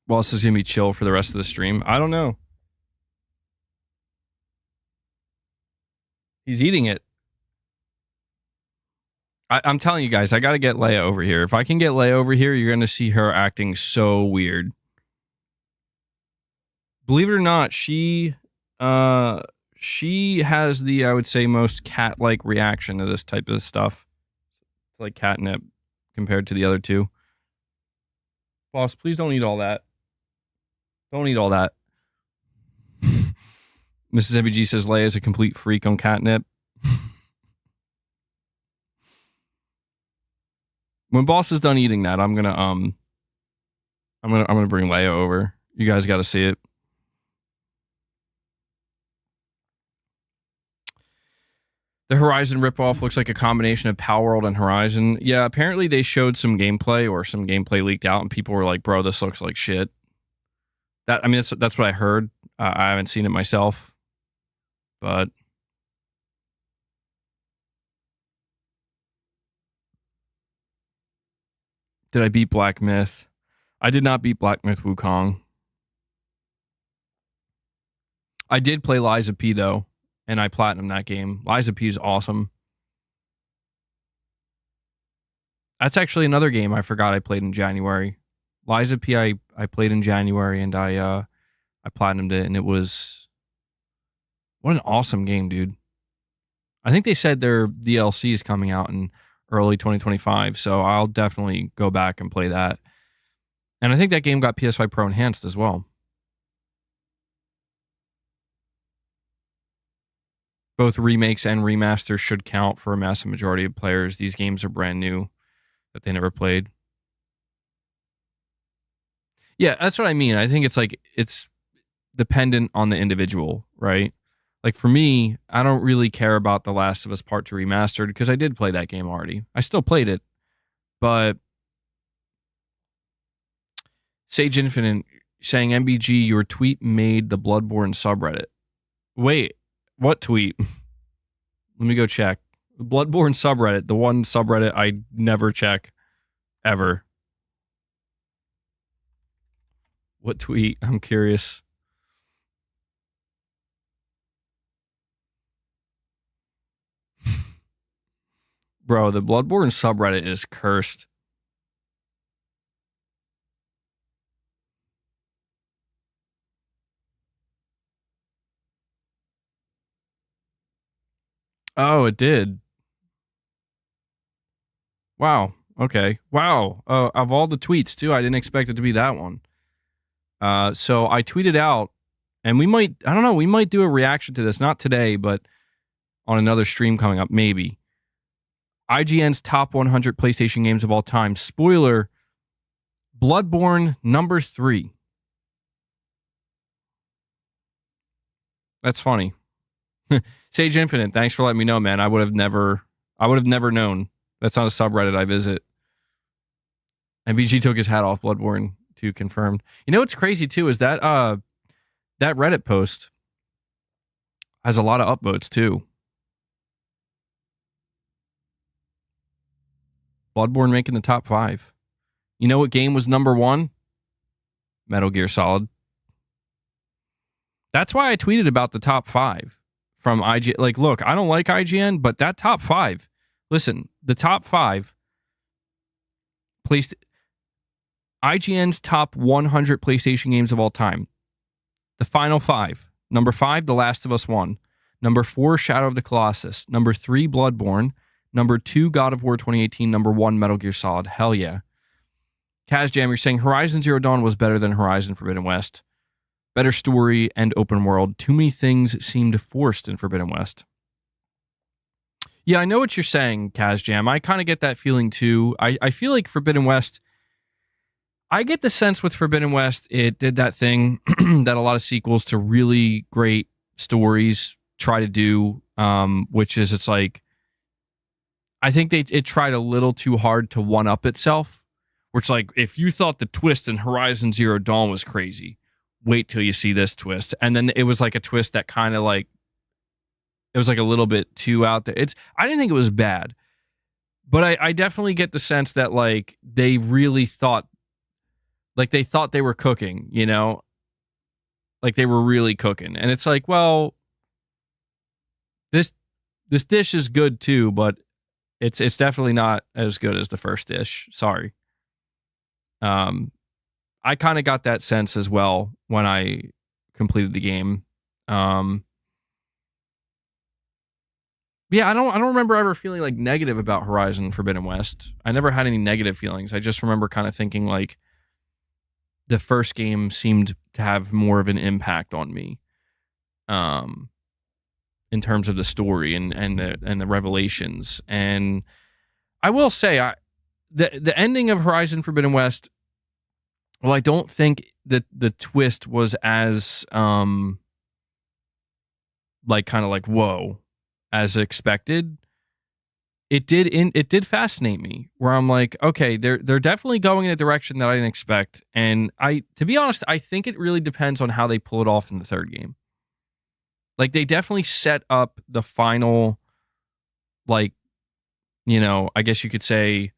Boss is gonna be chill for the rest of the stream. I don't know. He's eating it. I'm telling you guys, I got to get Leia over here. If I can get Leia over here, you're going to see her acting so weird. Believe it or not, she has the, I would say, most cat-like reaction to this type of stuff. Like catnip compared to the other two. Boss, please don't eat all that. Don't eat all that. Mrs. MBG says Leia is a complete freak on catnip. When Boss is done eating that, I'm gonna bring Leia over. You guys got to see it. The Horizon ripoff looks like a combination of Power World and Horizon. Yeah, apparently they showed some gameplay or some gameplay leaked out, and people were like, "Bro, this looks like shit." That's what I heard. I haven't seen it myself, but. Did I beat Black Myth? I did not beat Black Myth Wukong. I did play Liza P, though, and I platinumed that game. Liza P is awesome. That's actually another game I forgot I played in January. Liza P I played in January, and I platinumed it, and it was... What an awesome game, dude. I think they said their DLC is coming out in early 2025, so I'll definitely go back and play that. And I think that game got PS5 Pro Enhanced as well. Both remakes and remasters should count for a massive majority of players. These games are brand new that they never played. Yeah, that's what I mean. I think it's dependent on the individual, right? Like for me, I don't really care about The Last of Us Part 2 Remastered because I did play that game already. I still played it, but Sage Infinite saying, MBG, your tweet made the Bloodborne subreddit. Wait, what tweet? Let me go check. The Bloodborne subreddit, the one subreddit I never check, ever. What tweet? I'm curious. Bro, the Bloodborne subreddit is cursed. Oh, it did. Wow. Okay. Wow. Of all the tweets, too, I didn't expect it to be that one. So I tweeted out, and we might do a reaction to this, not today, but on another stream coming up, maybe. IGN's top 100 PlayStation games of all time. Spoiler, Bloodborne number 3. That's funny. Sage Infinite, thanks for letting me know, man. I would have never known. That's not a subreddit I visit. And VG took his hat off, Bloodborne 2 confirmed. You know what's crazy too is that that Reddit post has a lot of upvotes too. Bloodborne making the top 5. You know what game was number 1? Metal Gear Solid. That's why I tweeted about the top 5 from IGN. Like, look, I don't like IGN, but that top 5. Listen, the top 5 IGN's top 100 PlayStation games of all time. The final 5. Number 5, The Last of Us 1. Number 4, Shadow of the Colossus. Number 3, Bloodborne. Number 2, God of War 2018. Number 1, Metal Gear Solid. Hell yeah. Kazjam, you're saying Horizon Zero Dawn was better than Horizon Forbidden West. Better story and open world. Too many things seemed forced in Forbidden West. Yeah, I know what you're saying, Kazjam. I kind of get that feeling too. I feel like Forbidden West, I get the sense with Forbidden West, it did that thing that a lot of sequels to really great stories try to do, which is it's like, I think it tried a little too hard to one-up itself, where it's like, if you thought the twist in Horizon Zero Dawn was crazy, wait till you see this twist. And then it was like a twist that kind of like, it was like a little bit too out there. I didn't think it was bad, but I definitely get the sense that like they really thought like they thought they were cooking, you know, like they were really cooking. And it's like, well, this dish is good too, but it's definitely not as good as the first dish. Sorry. I kind of got that sense as well when I completed the game. Yeah, I don't remember ever feeling like negative about Horizon Forbidden West. I never had any negative feelings. I just remember kind of thinking like the first game seemed to have more of an impact on me. In terms of the story and the revelations. And I will say the ending of Horizon Forbidden West, well, I don't think that the twist was as like kind of like whoa as expected. It did fascinate me where I'm like, okay, they're definitely going in a direction that I didn't expect. And to be honest, I think it really depends on how they pull it off in the third game. Like they definitely set up the final, like, you know, I guess you could say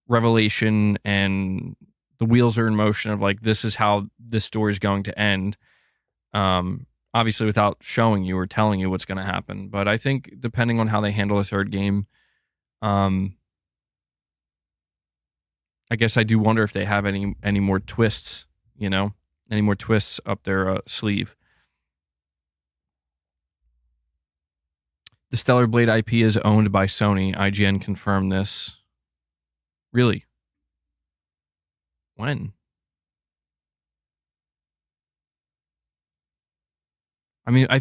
revelation and the wheels are in motion of like, this is how this story is going to end. Obviously without showing you or telling you what's going to happen. But I think depending on how they handle the third game, I guess I do wonder if they have any more twists, you know, any more twists up their sleeve. The Stellar Blade IP is owned by Sony. IGN confirmed this. Really? When? I mean, I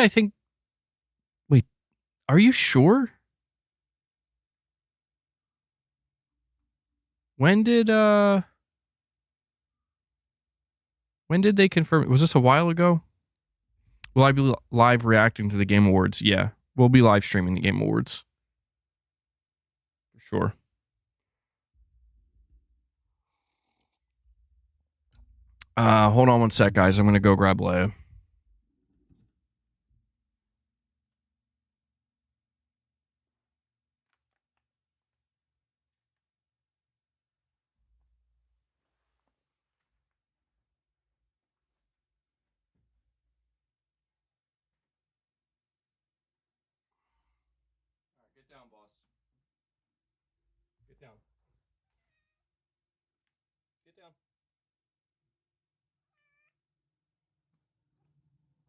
think. Wait, are you sure? When did they confirm it? Was this a while ago? Will I be live reacting to the Game Awards? Yeah, we'll be live streaming the Game Awards. For sure. Hold on one sec, guys. I'm going to go grab Leia. Get down, boss. Get down. Get down.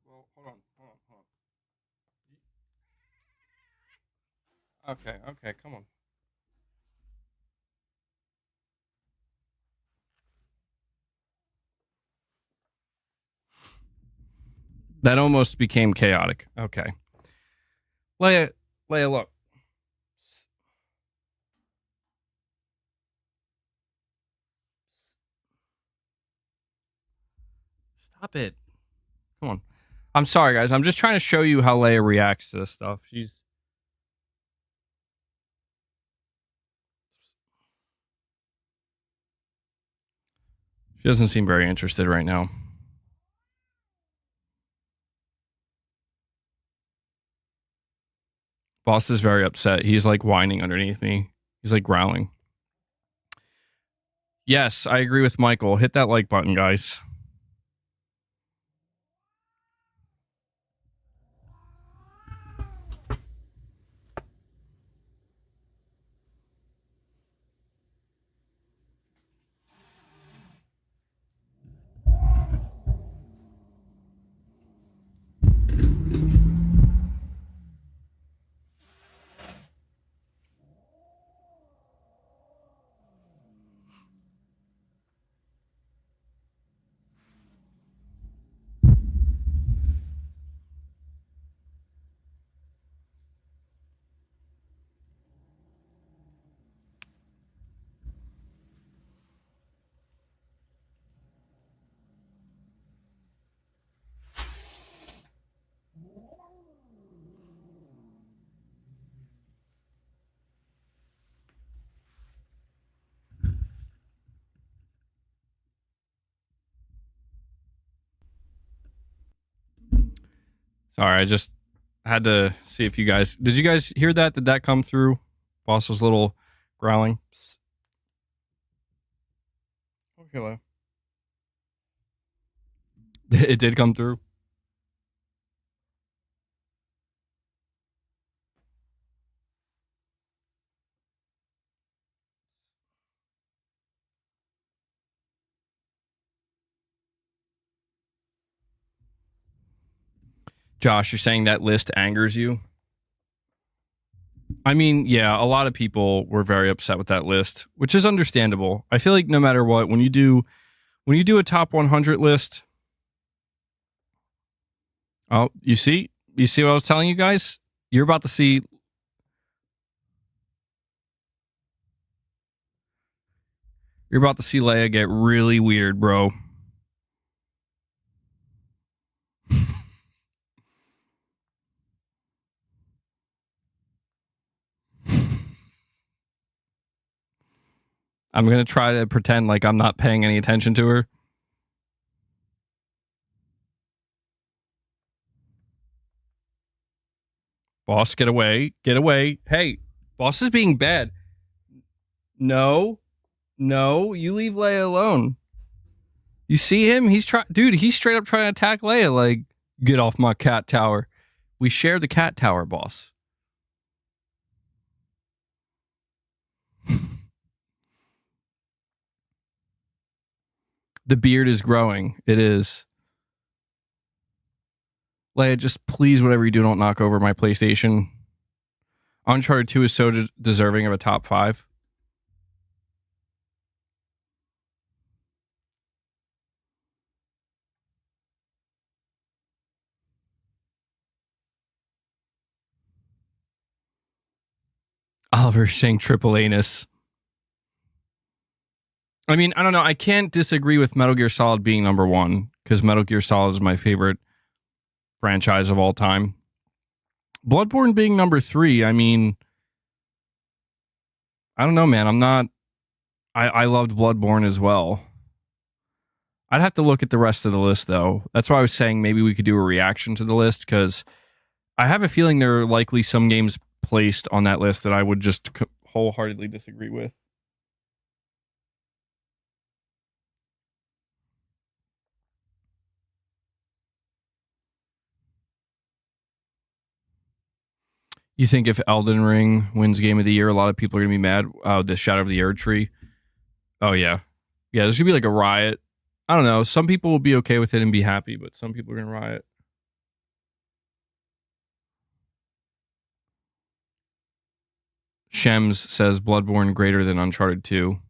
Well, hold on. Okay, come on. That almost became chaotic. Okay. Leia, look. Stop it. Come on. I'm sorry, guys. I'm just trying to show you how Leia reacts to this stuff. She doesn't seem very interested right now. Boss is very upset. He's like whining underneath me. He's like growling. Yes, I agree with Michael. Hit that like button, guys. Sorry, I just had to see if you guys did you guys hear that? Did that come through? Boss's little growling. Hello. It did come through. Josh, you're saying that list angers you? I mean, yeah, a lot of people were very upset with that list, which is understandable. I feel like no matter what, when you do a top 100 list, oh, you see what I was telling you guys? You're about to see Leia get really weird, bro. I'm going to try to pretend like I'm not paying any attention to her. Boss, get away. Get away. Hey, boss is being bad. No, you leave Leia alone. You see him? He's straight up trying to attack Leia. Like, get off my cat tower. We share the cat tower, boss. The beard is growing. It is. Leia, just please, whatever you do, don't knock over my PlayStation. Uncharted 2 is so deserving of a top 5. Oliver saying triple anus. I mean, I don't know. I can't disagree with Metal Gear Solid being number 1 because Metal Gear Solid is my favorite franchise of all time. Bloodborne being number 3, I mean, I don't know, man. I loved Bloodborne as well. I'd have to look at the rest of the list, though. That's why I was saying maybe we could do a reaction to the list, because I have a feeling there are likely some games placed on that list that I would just wholeheartedly disagree with. You think if Elden Ring wins Game of the Year, a lot of people are going to be mad? The Shadow of the Erd Tree. Oh, yeah. Yeah, there's going to be like a riot. I don't know. Some people will be okay with it and be happy, but some people are going to riot. Shems says Bloodborne greater than Uncharted 2.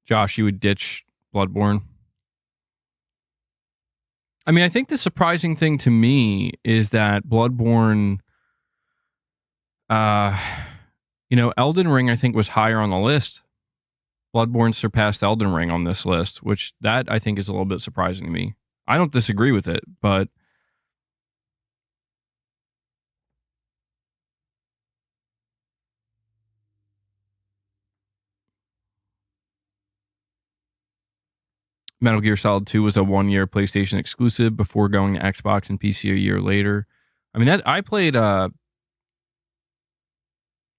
Josh, you would ditch Bloodborne? I mean, I think the surprising thing to me is that Bloodborne, Elden Ring, I think, was higher on the list. Bloodborne surpassed Elden Ring on this list, which that I think is a little bit surprising to me. I don't disagree with it, but Metal Gear Solid 2 was a 1-year PlayStation exclusive before going to Xbox and PC a year later. I mean, that I played okay,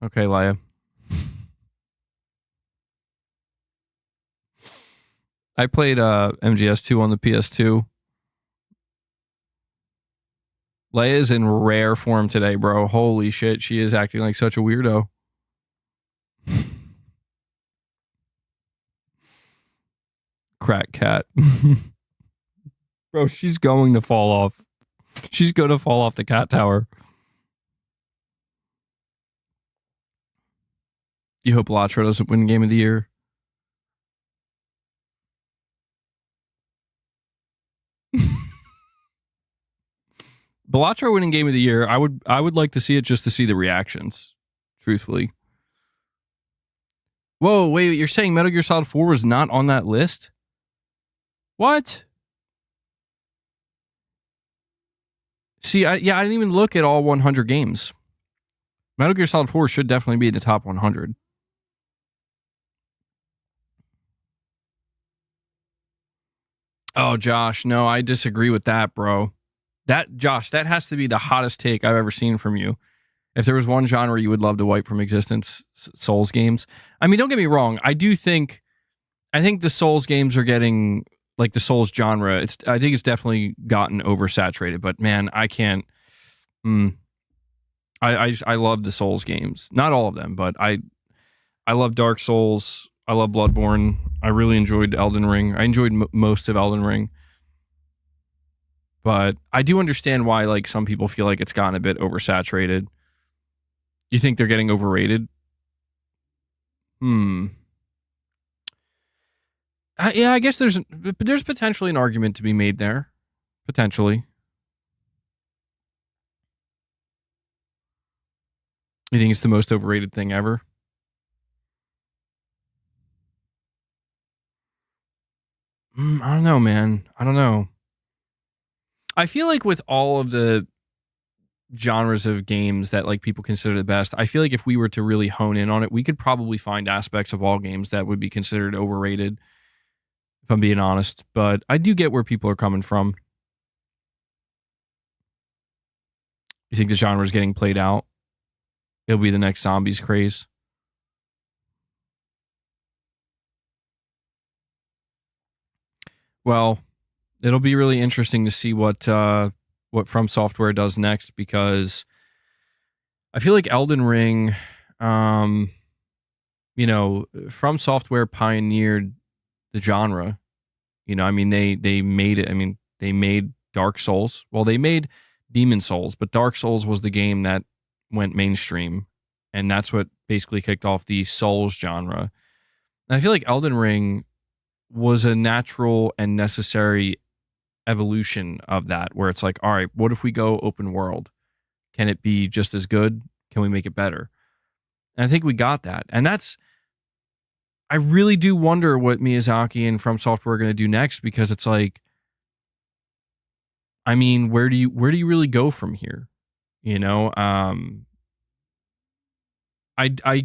Leia. I played MGS2 on the PS2. Leia's in rare form today, bro. Holy shit, she is acting like such a weirdo. Crack cat. Bro, she's going to fall off. She's going to fall off the cat tower. You hope Latra doesn't win Game of the Year. Bellatra winning Game of the Year, I would like to see it just to see the reactions, truthfully. Whoa, wait, you're saying Metal Gear Solid 4 was not on that list? What? See, I didn't even look at all 100 games. Metal Gear Solid 4 should definitely be in the top 100. Oh, Josh, no, I disagree with that, bro. That, Josh, that has to be the hottest take I've ever seen from you. If there was one genre you would love to wipe from existence, Souls games. I mean, don't get me wrong. I think the Souls games are getting, like, the Souls genre. I think it's definitely gotten oversaturated. But man, I can't. I love the Souls games. Not all of them, but I love Dark Souls. I love Bloodborne. I really enjoyed Elden Ring. I enjoyed most of Elden Ring. But I do understand why, like, some people feel like it's gotten a bit oversaturated. You think they're getting overrated? Yeah, I guess there's potentially an argument to be made there. Potentially. You think it's the most overrated thing ever? I don't know, man. I don't know. I feel like with all of the genres of games that, like, people consider the best, I feel like if we were to really hone in on it, we could probably find aspects of all games that would be considered overrated, if I'm being honest. But I do get where people are coming from. You think the genre is getting played out? It'll be the next zombies craze. Well, it'll be really interesting to see what FromSoftware does next, because I feel like Elden Ring, FromSoftware pioneered the genre. I mean, they made it. I mean, they made Dark Souls. Well, they made Demon Souls, but Dark Souls was the game that went mainstream, and that's what basically kicked off the Souls genre. And I feel like Elden Ring was a natural and necessary evolution of that, where it's like, all right, what if we go open world? Can it be just as good? Can we make it better? And I think we got that. And I really do wonder what Miyazaki and FromSoftware are going to do next, because it's like, I mean, where do you really go from here? I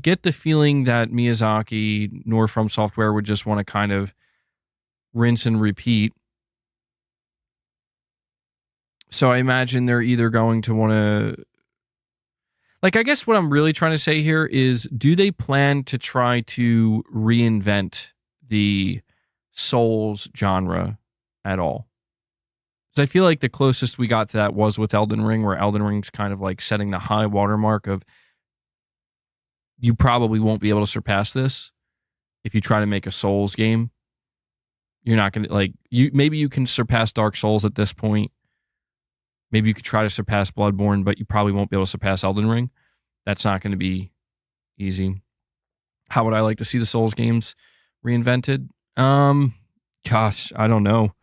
get the feeling that Miyazaki nor FromSoftware would just want to kind of rinse and repeat. So I imagine they're either going to want to, like, I guess what I'm really trying to say here is, do they plan to try to reinvent the Souls genre at all? Because I feel like the closest we got to that was with Elden Ring, where Elden Ring's kind of like setting the high watermark of, you probably won't be able to surpass this if you try to make a Souls game. You're not going to, like, maybe you can surpass Dark Souls at this point. Maybe you could try to surpass Bloodborne, but you probably won't be able to surpass Elden Ring. That's not going to be easy. How would I like to see the Souls games reinvented? Gosh, I don't know.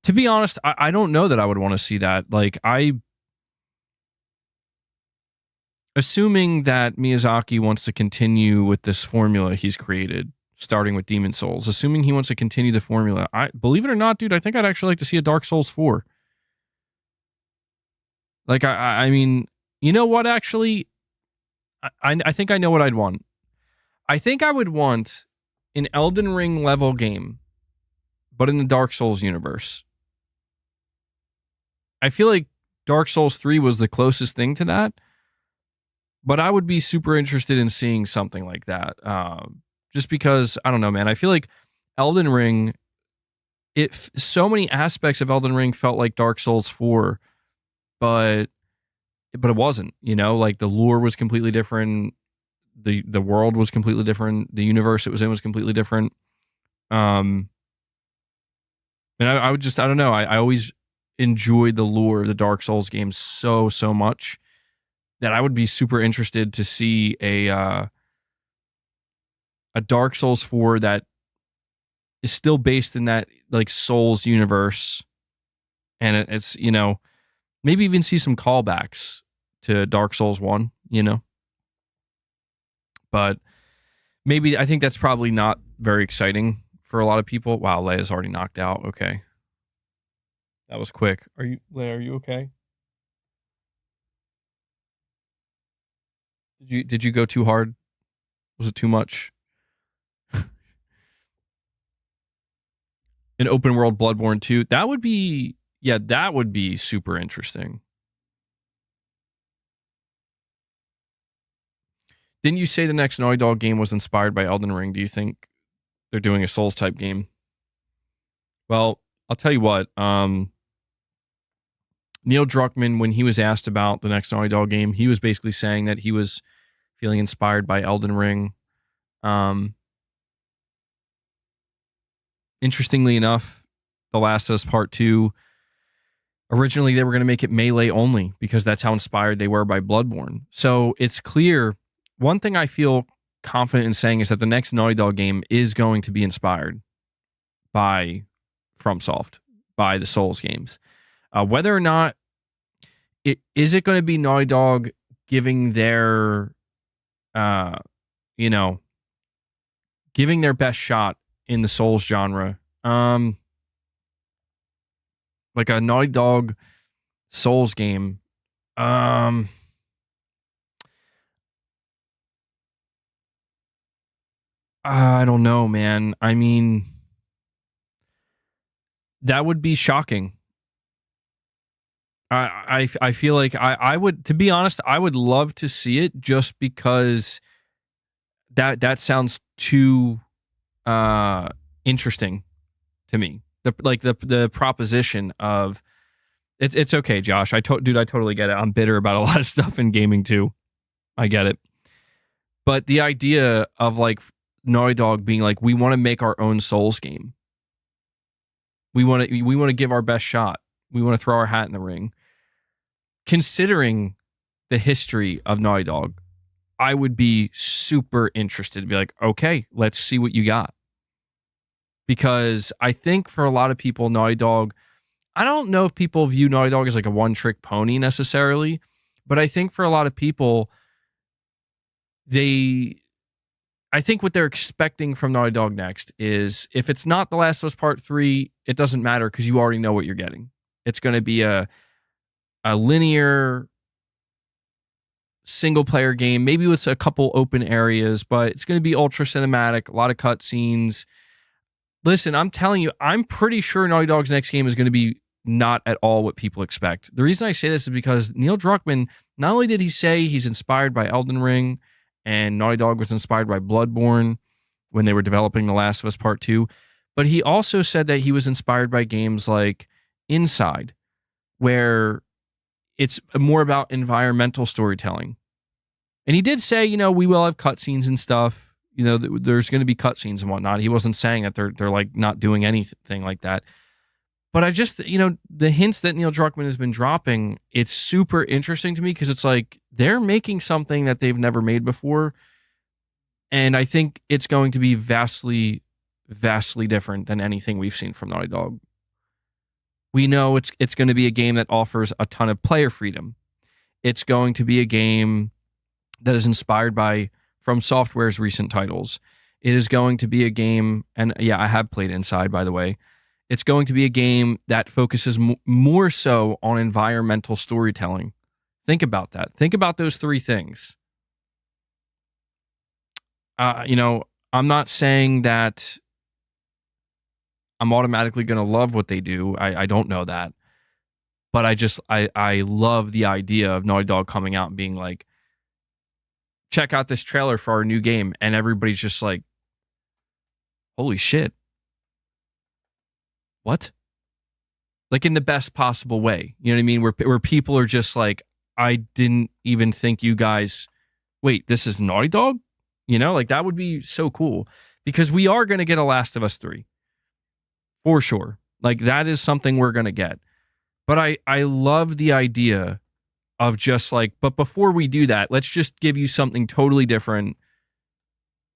To be honest, I don't know that I would want to see that. Like, assuming that Miyazaki wants to continue with this formula he's created, starting with Demon Souls, assuming he wants to continue the formula, I believe it or not, dude, I think I'd actually like to see a Dark Souls 4. Like, I mean, you know what, actually? I think I know what I'd want. I think I would want an Elden Ring level game, but in the Dark Souls universe. I feel like Dark Souls 3 was the closest thing to that, but I would be super interested in seeing something like that. Just because, I don't know, man. I feel like Elden Ring, so many aspects of Elden Ring felt like Dark Souls 4, but it wasn't, like, the lore was completely different. The world was completely different. The universe it was in was completely different. And I would just, I don't know. I always enjoyed the lore of the Dark Souls games so much that I would be super interested to see a Dark Souls 4 that is still based in that, like, Souls universe. And it's, maybe even see some callbacks to Dark Souls 1, But maybe, I think that's probably not very exciting for a lot of people. Wow, Leia's already knocked out. Okay. That was quick. Leia, are you okay? Did you go too hard? Was it too much? An open world Bloodborne 2. That would be Yeah, that would be super interesting. Didn't you say the next Naughty Dog game was inspired by Elden Ring? Do you think they're doing a Souls type game? Well, I'll tell you what. Neil Druckmann, when he was asked about the next Naughty Dog game, he was basically saying that he was feeling inspired by Elden Ring. Interestingly enough, The Last of Us Part 2, originally they were going to make it melee only because that's how inspired they were by Bloodborne. So it's clear. One thing I feel confident in saying is that the next Naughty Dog game is going to be inspired by FromSoft, by the Souls games. Whether or not is it going to be Naughty Dog giving their, giving their best shot in the Souls genre, like a Naughty Dog Souls game. I don't know, man. I mean, that would be shocking. I feel like I would, to be honest, I would love to see it just because that sounds too interesting to me. The proposition of it's okay, Josh. Dude, I totally get it. I'm bitter about a lot of stuff in gaming too. I get it. But the idea of like Naughty Dog being like, we want to make our own Souls game. We want to give our best shot. We want to throw our hat in the ring. Considering the history of Naughty Dog, I would be super interested to be like, okay, let's see what you got. Because I think for a lot of people, Naughty Dog, I don't know if people view Naughty Dog as like a one-trick pony necessarily, but I think for a lot of people, I think what they're expecting from Naughty Dog next is if it's not The Last of Us Part 3, it doesn't matter because you already know what you're getting. It's going to be a linear single-player game, maybe with a couple open areas, but it's going to be ultra cinematic, a lot of cutscenes. Listen, I'm telling you, I'm pretty sure Naughty Dog's next game is going to be not at all what people expect. The reason I say this is because Neil Druckmann, not only did he say he's inspired by Elden Ring and Naughty Dog was inspired by Bloodborne when they were developing The Last of Us Part 2, but he also said that he was inspired by games like Inside, where it's more about environmental storytelling. And he did say, we will have cutscenes and stuff. There's going to be cutscenes and whatnot. He wasn't saying that they're like not doing anything like that. But I just, the hints that Neil Druckmann has been dropping, it's super interesting to me because it's like they're making something that they've never made before. And I think it's going to be vastly, vastly different than anything we've seen from Naughty Dog. We know it's going to be a game that offers a ton of player freedom. It's going to be a game that is inspired by FromSoftware's recent titles. It is going to be a game, and yeah, I have played Inside, by the way. It's going to be a game that focuses more so on environmental storytelling. Think about that. Think about those three things. I'm not saying that I'm automatically going to love what they do. I don't know that. But I love the idea of Naughty Dog coming out and being like, check out this trailer for our new game. And everybody's just like, holy shit. What? Like in the best possible way. You know what I mean? Where people are just like, I didn't even think you guys, wait, this is Naughty Dog? Like that would be so cool because we are going to get a Last of Us 3 for sure. Like that is something we're going to get. But I love the idea of just like, but before we do that, let's just give you something totally different.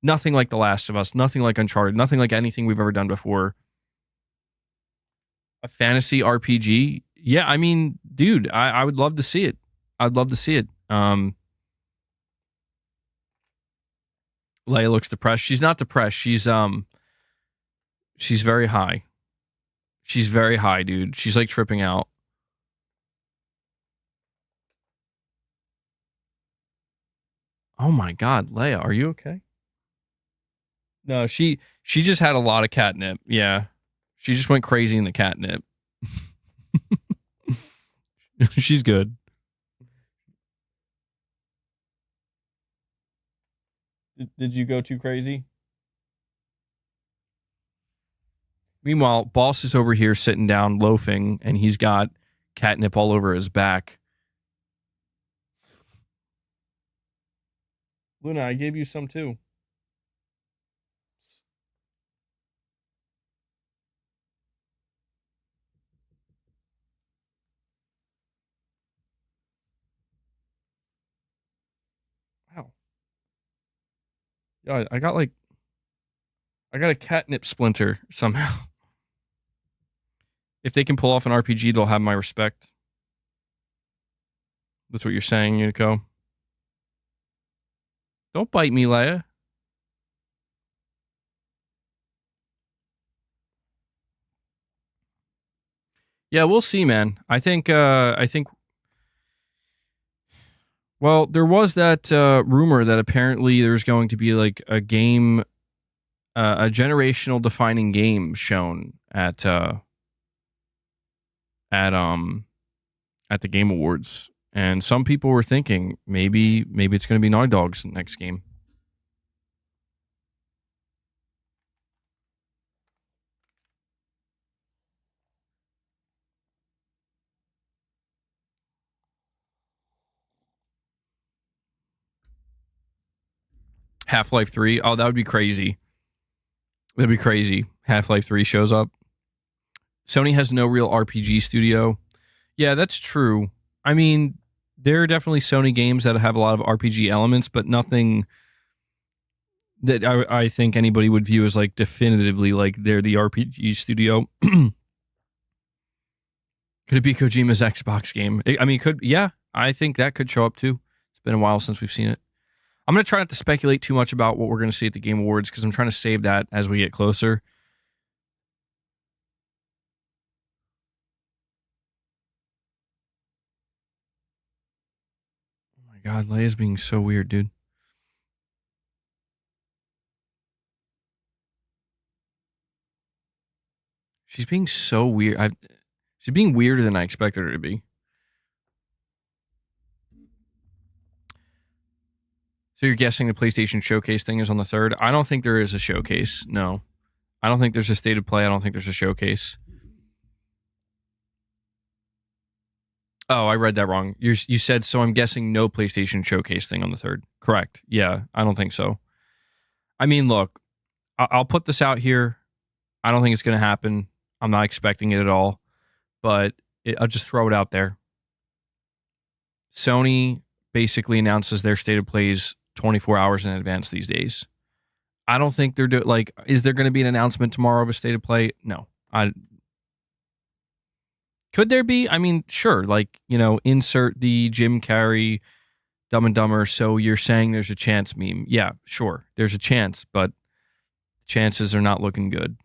Nothing like The Last of Us, nothing like Uncharted, nothing like anything we've ever done before. A fantasy RPG. Yeah, I mean, dude, I would love to see it. I'd love to see it. Leia looks depressed. She's not depressed. She's very high. She's very high, dude. She's like tripping out. Oh my God, Leia, are you okay? No, she just had a lot of catnip. Yeah. She just went crazy in the catnip. She's good. Did you go too crazy? Meanwhile, boss is over here sitting down loafing, and he's got catnip all over his back. Luna, I gave you some too. Wow. Yeah, I got a catnip splinter somehow. If they can pull off an RPG, they'll have my respect. That's what you're saying, Unico. Don't bite me, Leia. Yeah, we'll see, man. I think well, there was that rumor that apparently there's going to be like a game a generational defining game shown at at the Game Awards. And some people were thinking maybe it's going to be Naughty Dog's next game. Half-Life 3. Oh, that would be crazy. That'd be crazy. Half-Life 3 shows up. Sony has no real RPG studio. Yeah, that's true. I mean, there are definitely Sony games that have a lot of RPG elements, but nothing that I think anybody would view as like definitively like they're the RPG studio. Could it be Kojima's Xbox game? I mean, could yeah. I think that could show up too. It's been a while since we've seen it. I'm going to try not to speculate too much about what we're going to see at the Game Awards because I'm trying to save that as we get closer. Oh my God, Leia's being so weird, dude. She's being so weird. She's being weirder than I expected her to be. So you're guessing the PlayStation Showcase thing is on the 3rd? I don't think there is a showcase. No. I don't think there's a state of play. I don't think there's a showcase. Oh, I read that wrong. You said, so I'm guessing no PlayStation Showcase thing on the 3rd. Correct. Yeah, I don't think so. I mean, look, I'll put this out here. I don't think it's going to happen. I'm not expecting it at all. But I'll just throw it out there. Sony basically announces their state of plays 24 hours in advance these days. I don't think they're like. Is there going to be an announcement tomorrow of a state of play? No. Could there be? I mean, sure. Like, insert the Jim Carrey Dumb and Dumber. So you're saying there's a chance meme? Yeah, sure. There's a chance, but chances are not looking good.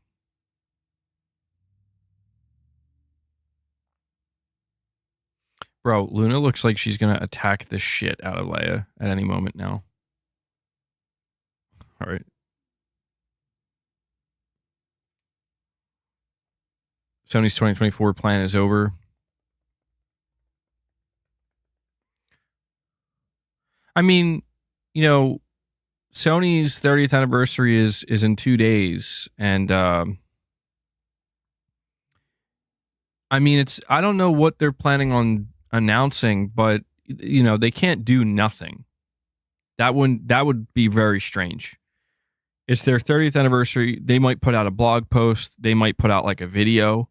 Bro, Luna looks like she's gonna attack the shit out of Leia at any moment now. All right. Sony's 2024 plan is over. I mean, Sony's 30th anniversary is in 2 days, and I mean, I don't know what they're planning on announcing, but they can't do nothing. That would be very strange. It's their 30th anniversary. They might put out a blog post. They might put out like a video.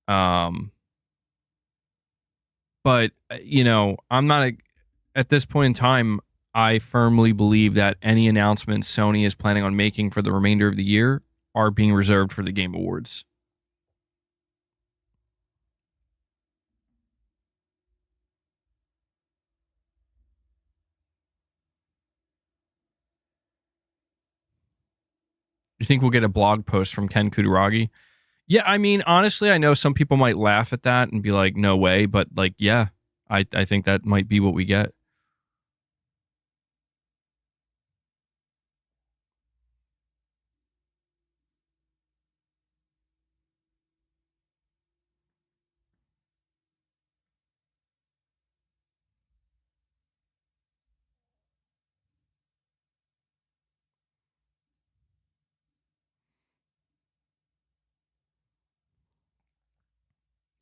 But I'm not at this point in time. I firmly believe that any announcements Sony is planning on making for the remainder of the year are being reserved for the Game Awards. You think we'll get a blog post from Ken Kutaragi? Yeah, I mean, honestly, I know some people might laugh at that and be like, no way. But like, yeah, I think that might be what we get.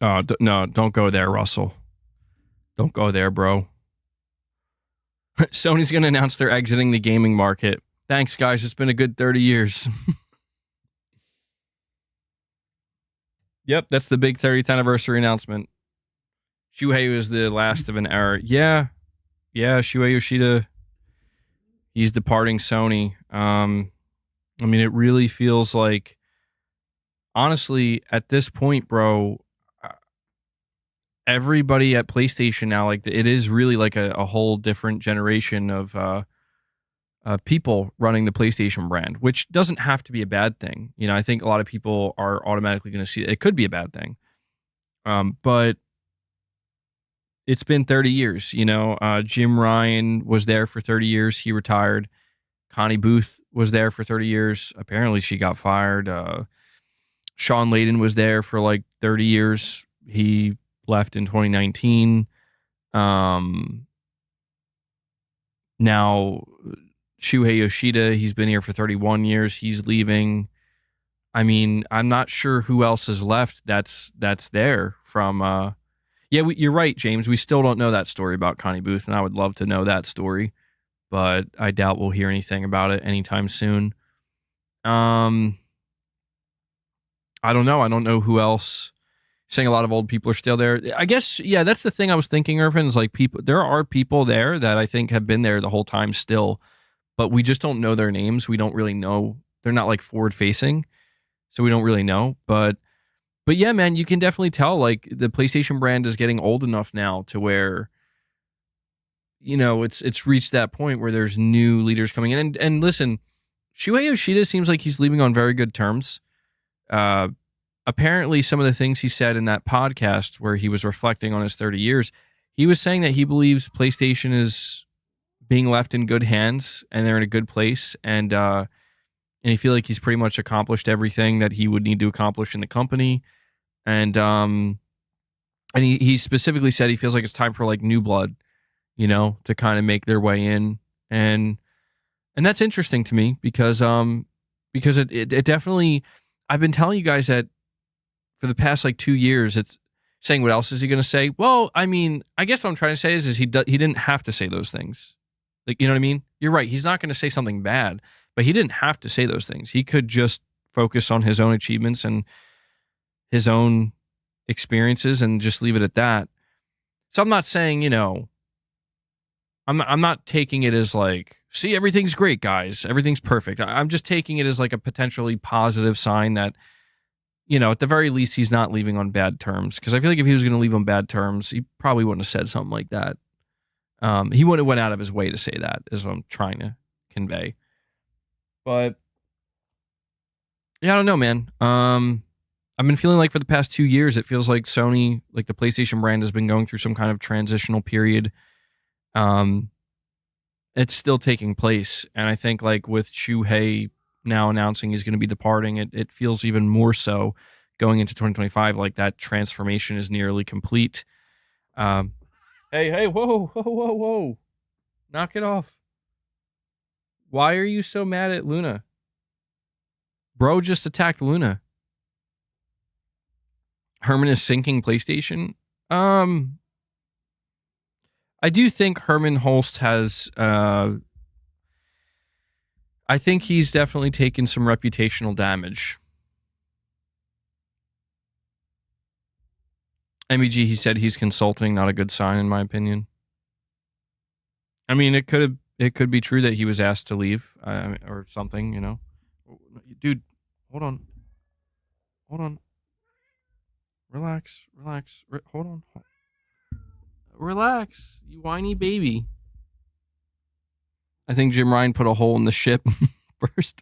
No, don't go there, Russell. Don't go there, bro. Sony's going to announce they're exiting the gaming market. Thanks, guys. It's been a good 30 years. Yep, that's the big 30th anniversary announcement. Shuhei was the last of an era. Yeah, Shuhei Yoshida, he's departing Sony. I mean, it really feels like, honestly, at this point, bro, everybody at PlayStation now, like, it is really like a whole different generation of people running the PlayStation brand, which doesn't have to be a bad thing. You know, I think a lot of people are automatically going to see it could be a bad thing. But it's been 30 years, you know. Jim Ryan was there for 30 years. He retired. Connie Booth was there for 30 years. Apparently she got fired. Sean Layden was there for like 30 years. He left in 2019. Now Shuhei Yoshida, he's been here for 31 years. He's leaving. I mean, I'm not sure who else is left that's there from... you're right, James. We still don't know that story about Connie Booth, and I would love to know that story, but I doubt we'll hear anything about it anytime soon. I don't know. I don't know who else. Saying a lot of old people are still there. I guess, yeah, that's the thing I was thinking, Irvin, is like there are people there that I think have been there the whole time still, but we just don't know their names. We don't really know. They're not like forward facing, so we don't really know. But yeah, man, you can definitely tell like the PlayStation brand is getting old enough now to where, you know, it's reached that point where there's new leaders coming in. And listen, Shuhei Yoshida seems like he's leaving on very good terms. Apparently, some of the things he said in that podcast where he was reflecting on his 30 years, he was saying that he believes PlayStation is being left in good hands and they're in a good place. And he feel like he's pretty much accomplished everything that he would need to accomplish in the company. And he specifically said he feels like it's time for like new blood, you know, to kind of make their way in. And that's interesting to me because it definitely, I've been telling you guys that for the past like 2 years, it's saying what else is he going to say? Well, I mean, I guess what I'm trying to say is he didn't have to say those things. Like, you know what I mean? You're right. He's not going to say something bad, but he didn't have to say those things. He could just focus on his own achievements and his own experiences and just leave it at that. So I'm not saying, you know, I'm not taking it as like, see, everything's great, guys. Everything's perfect. I'm just taking it as like a potentially positive sign that, you know, at the very least, he's not leaving on bad terms. Because I feel like if he was going to leave on bad terms, he probably wouldn't have said something like that. He wouldn't have went out of his way to say that, is what I'm trying to convey. But yeah, I don't know, man. I've been feeling like for the past 2 years, it feels like Sony, like the PlayStation brand, has been going through some kind of transitional period. It's still taking place, and I think like with Shuhei now announcing he's going to be departing, it feels even more so going into 2025, like that transformation is nearly complete. Hey, whoa. Knock it off. Why are you so mad at Luna? Bro just attacked Luna. Herman is sinking PlayStation. I do think Herman Holst has... I think he's definitely taken some reputational damage. MEG, he said he's consulting, not a good sign in my opinion. I mean, it could be true that he was asked to leave or something, you know. Dude, hold on. Relax. Hold on. Relax, you whiny baby. I think Jim Ryan put a hole in the ship first.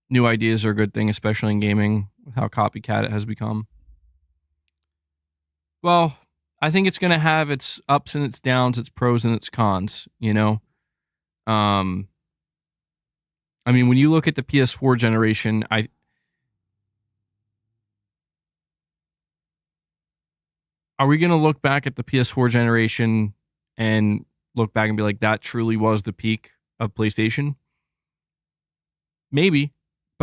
New ideas are a good thing, especially in gaming, with how copycat it has become. Well, I think it's going to have its ups and its downs, its pros and its cons, you know? I mean, when you look at the PS4 generation, are we going to look back at the PS4 generation and look back and be like, that truly was the peak of PlayStation? Maybe.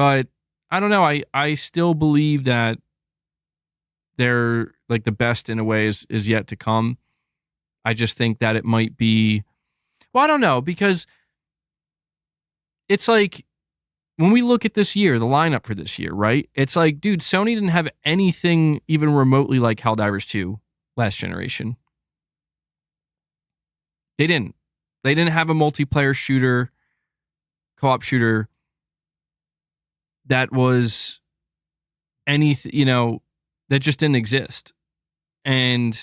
But I don't know. I still believe that they're like the best in a way is yet to come. I just think that it might be, well, I don't know, because it's like when we look at this year, the lineup for this year, right? It's like, dude, Sony didn't have anything even remotely like Helldivers 2 last generation. They didn't. They didn't have a multiplayer shooter, co-op shooter that was anything, that just didn't exist. And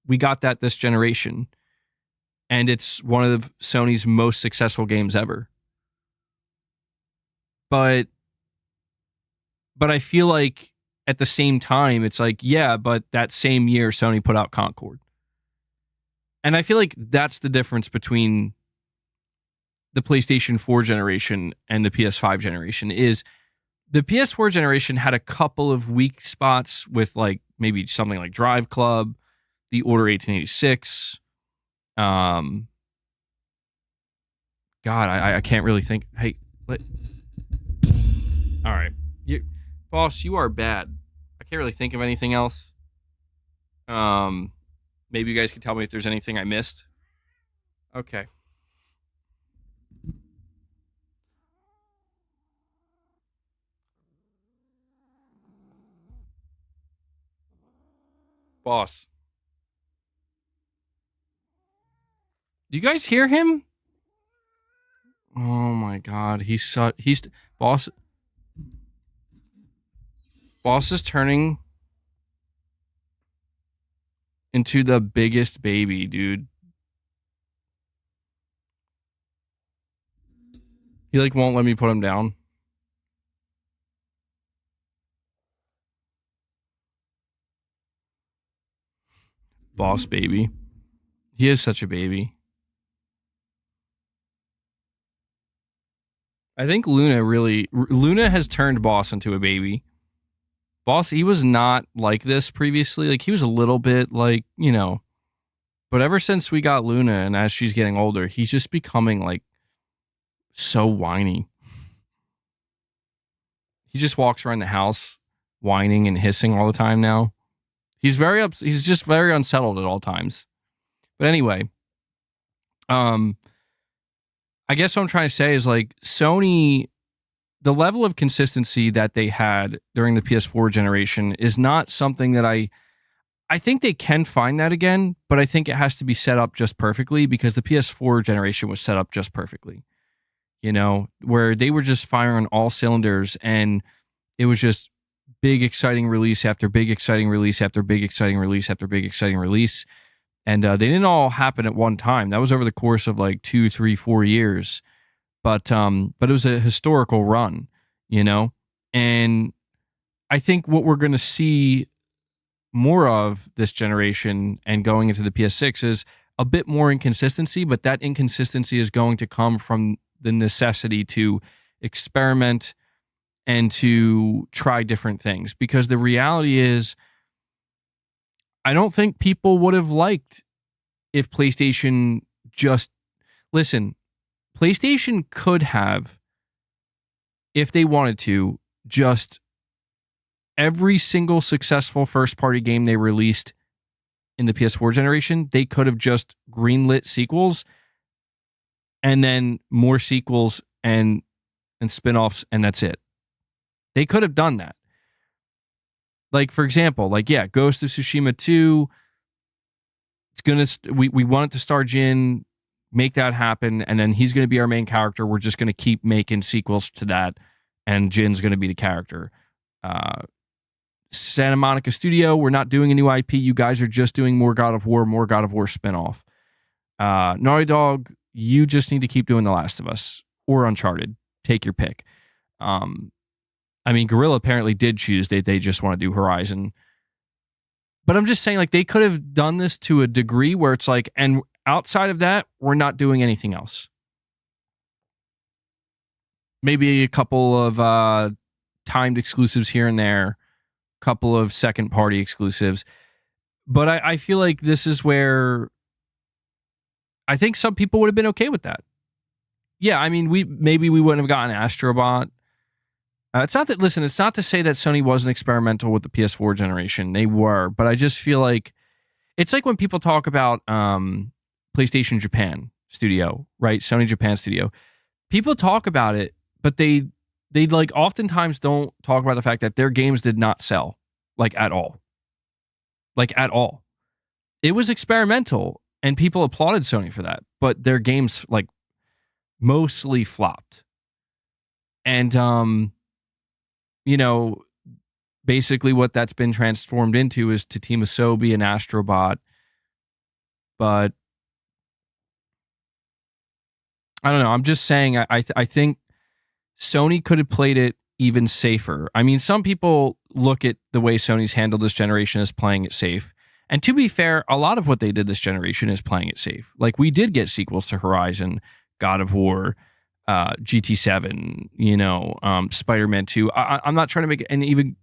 we got that this generation. And it's one of Sony's most successful games ever. But I feel like at the same time, it's like, yeah, but that same year, Sony put out Concord. And I feel like that's the difference between the PlayStation 4 generation and the PS5 generation is the PS4 generation had a couple of weak spots with like maybe something like Drive Club, the Order 1886. God, I can't really think. Hey, all right. Boss, you are bad. I can't really think of anything else. Maybe you guys can tell me if there's anything I missed. Okay. Boss. Do you guys hear him? Oh my God. He's boss. Boss is turning into the biggest baby, dude. He like won't let me put him down. Boss baby. He is such a baby. I think Luna has turned Boss into a baby. Boss, he was not like this previously. Like he was a little bit like, but ever since we got Luna and as she's getting older, he's just becoming like so whiny. He just walks around the house whining and hissing all the time now. He's just very unsettled at all times. But anyway, I guess what I'm trying to say is like Sony, the level of consistency that they had during the PS4 generation is not something that I think they can find that again, but I think it has to be set up just perfectly because the PS4 generation was set up just perfectly. Where they were just firing on all cylinders and it was just big exciting release after big exciting release after big exciting release after big exciting release. And they didn't all happen at one time. That was over the course of like 2, 3, 4 years. But it was a historical run, And I think what we're going to see more of this generation and going into the PS6 is a bit more inconsistency, but that inconsistency is going to come from the necessity to experiment and to try different things. Because the reality is, I don't think people would have liked if PlayStation PlayStation could have, if they wanted to, just every single successful first-party game they released in the PS4 generation, they could have just greenlit sequels and then more sequels and spin-offs, and that's it. They could have done that. Like, for example, Ghost of Tsushima 2, we want it to star Jin, make that happen, and then he's going to be our main character. We're just going to keep making sequels to that, and Jin's going to be the character. Santa Monica Studio, we're not doing a new IP. You guys are just doing more God of War spinoff. Naughty Dog, you just need to keep doing The Last of Us or Uncharted. Take your pick. Guerrilla apparently did choose they just want to do Horizon. But I'm just saying, like, they could have done this to a degree where it's like, and outside of that, we're not doing anything else. Maybe a couple of timed exclusives here and there, couple of second-party exclusives. But I feel like this is where I think some people would have been okay with that. Yeah, we wouldn't have gotten Astrobot. It's not that, listen, it's not to say that Sony wasn't experimental with the PS4 generation. They were, but I just feel like it's like when people talk about PlayStation Japan studio, right? Sony Japan studio. People talk about it, but they like oftentimes don't talk about the fact that their games did not sell like at all. Like at all. It was experimental and people applauded Sony for that, but their games like mostly flopped. And you know, basically what that's been transformed into is Team Asobi and Astrobot. But I don't know. I'm just saying I think Sony could have played it even safer. I mean, some people look at the way Sony's handled this generation as playing it safe. And to be fair, a lot of what they did this generation is playing it safe. Like we did get sequels to Horizon, God of War, GT7, Spider-Man 2. I'm not trying to make it, and even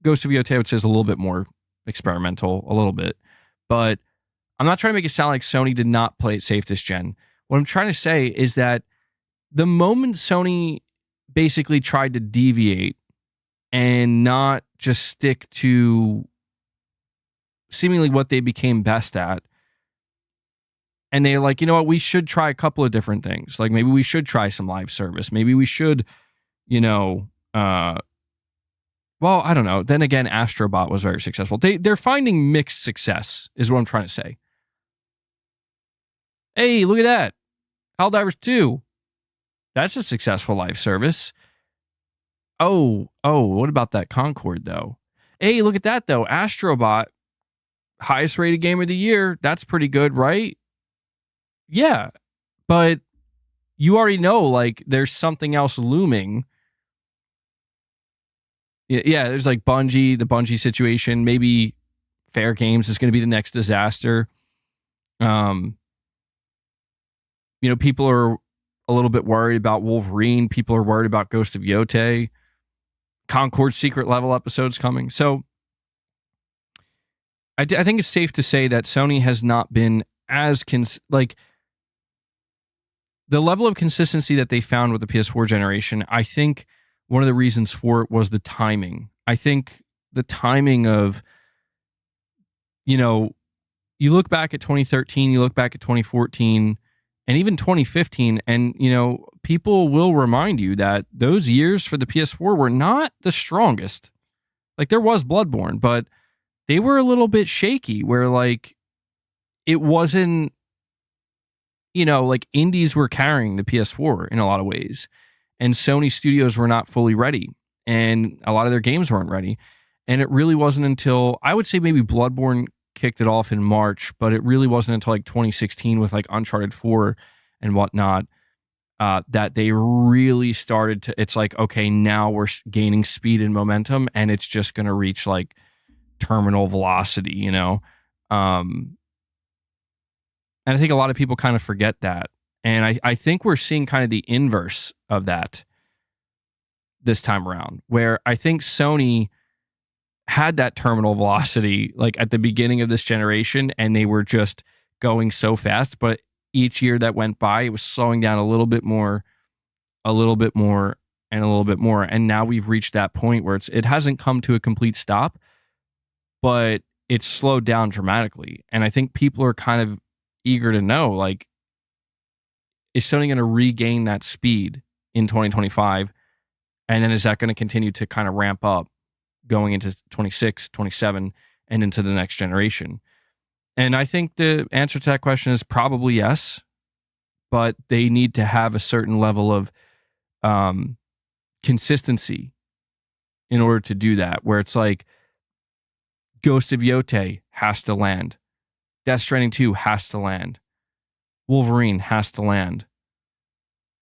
Ghost of Yotei, I would say, is a little bit more experimental, a little bit. But I'm not trying to make it sound like Sony did not play it safe this gen. What I'm trying to say is that the moment Sony basically tried to deviate and not just stick to seemingly what they became best at, and they're like, you know what, we should try a couple of different things. Like maybe we should try some live service. Maybe we should, well, I don't know. Then again, Astrobot was very successful. They're finding mixed success is what I'm trying to say. Hey, look at that. Helldivers 2. That's a successful live service. Oh, what about that Concord, though? Hey, look at that, though. Astrobot, highest rated game of the year. That's pretty good, right? Yeah, but you already know, like, there's something else looming. Yeah, there's like Bungie, the Bungie situation. Maybe Fair Games is going to be the next disaster. People are a little bit worried about Wolverine. People are worried about Ghost of Yotei. Concord secret level episodes coming. So I think it's safe to say that Sony has not been as the level of consistency that they found with the PS4 generation. I think one of the reasons for it was the timing. I think the timing of, you look back at 2013, you look back at 2014, and even 2015, and, people will remind you that those years for the PS4 were not the strongest. Like, there was Bloodborne, but they were a little bit shaky, where, like, it wasn't, like, indies were carrying the PS4 in a lot of ways, and Sony studios were not fully ready, and a lot of their games weren't ready. And it really wasn't until, I would say maybe Bloodborne kicked it off in March, but it really wasn't until like 2016 with like Uncharted 4 and whatnot that they really started to, it's like, okay, now we're gaining speed and momentum, and it's just going to reach like terminal velocity, And I think a lot of people kind of forget that. And I think we're seeing kind of the inverse of that this time around, where I think Sony had that terminal velocity like at the beginning of this generation, and they were just going so fast, but each year that went by, it was slowing down a little bit more, and a little bit more. And now we've reached that point where it hasn't come to a complete stop, but it's slowed down dramatically. And I think people are kind of eager to know, like, is Sony going to regain that speed in 2025? And then is that going to continue to kind of ramp up going into 26, 27, and into the next generation? And I think the answer to that question is probably yes, but they need to have a certain level of consistency in order to do that, where it's like Ghost of Yotei has to land. Death Stranding 2 has to land. Wolverine has to land.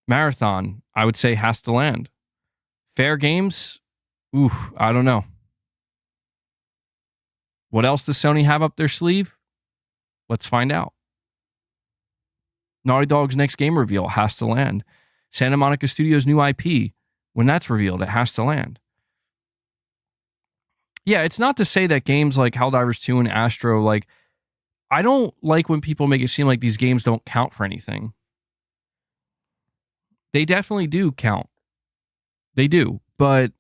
Marathon, I would say, has to land. Fair Games, I don't know. What else does Sony have up their sleeve? Let's find out. Naughty Dog's next game reveal has to land. Santa Monica Studios' new IP, when that's revealed, it has to land. Yeah, it's not to say that games like Helldivers 2 and Astro, like, I don't like when people make it seem like these games don't count for anything. They definitely do count. They do, but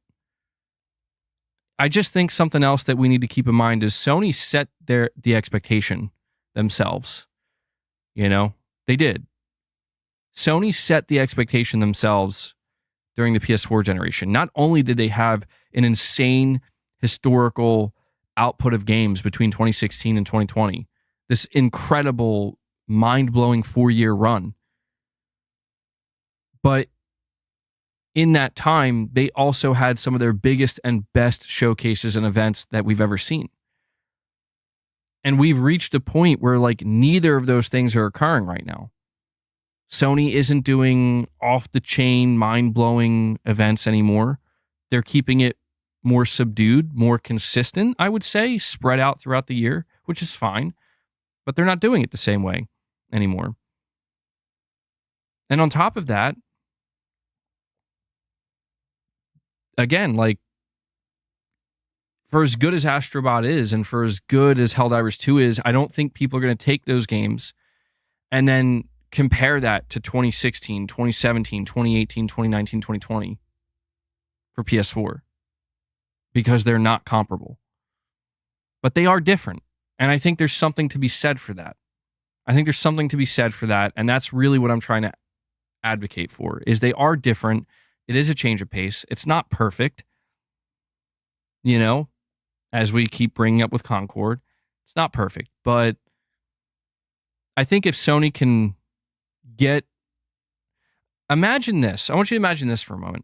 I just think something else that we need to keep in mind is Sony set the expectation themselves. You know, they did. Sony set the expectation themselves during the PS4 generation. Not only did they have an insane historical output of games between 2016 and 2020, this incredible, mind-blowing 4-year run, but in that time, they also had some of their biggest and best showcases and events that we've ever seen. And we've reached a point where like neither of those things are occurring right now. Sony isn't doing off-the-chain, mind-blowing events anymore. They're keeping it more subdued, more consistent, I would say, spread out throughout the year, which is fine. But they're not doing it the same way anymore. And on top of that, again, like, for as good as Astrobot is and for as good as Helldivers 2 is, I don't think people are going to take those games and then compare that to 2016, 2017, 2018, 2019, 2020 for PS4 because they're not comparable. But they are different. And I think there's something to be said for that. And that's really what I'm trying to advocate for, is they are different. It is a change of pace. It's not perfect. You know, as we keep bringing up with Concord, it's not perfect. But I think if Sony can imagine this. I want you to imagine this for a moment.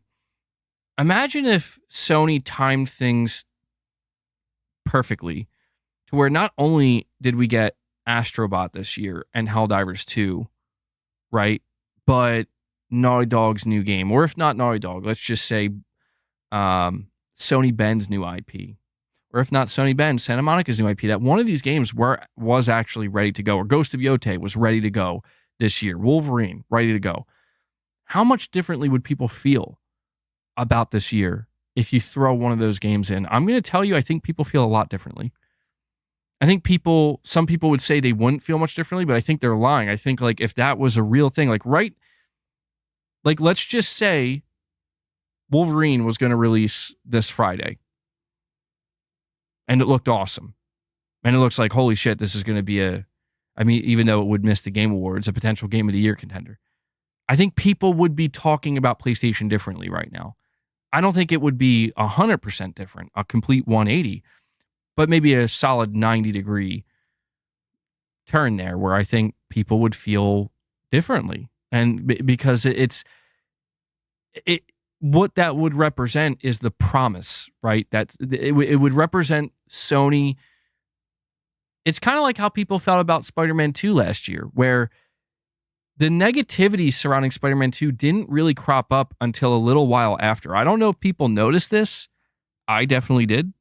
Imagine if Sony timed things perfectly to where not only did we get Astrobot this year and Helldivers 2, right? But Naughty Dog's new game. Or if not Naughty Dog, let's just say Sony Bend's new IP. Or if not Sony Bend, Santa Monica's new IP. That one of these games was actually ready to go. Or Ghost of Yotei was ready to go this year. Wolverine, ready to go. How much differently would people feel about this year if you throw one of those games in? I'm going to tell you, I think people feel a lot differently. I think some people would say they wouldn't feel much differently, but I think they're lying. I think like if that was a real thing, like let's just say Wolverine was going to release this Friday and it looked awesome. And it looks like, holy shit, this is going to be even though it would miss the Game Awards, a potential Game of the Year contender. I think people would be talking about PlayStation differently right now. I don't think it would be 100% different, a complete 180, but maybe a solid 90-degree turn there where I think people would feel differently. And because what that would represent is the promise, right? That it would represent Sony. It's kind of like how people felt about Spider-Man 2 last year, where the negativity surrounding Spider-Man 2 didn't really crop up until a little while after. I don't know if people noticed this. I definitely did.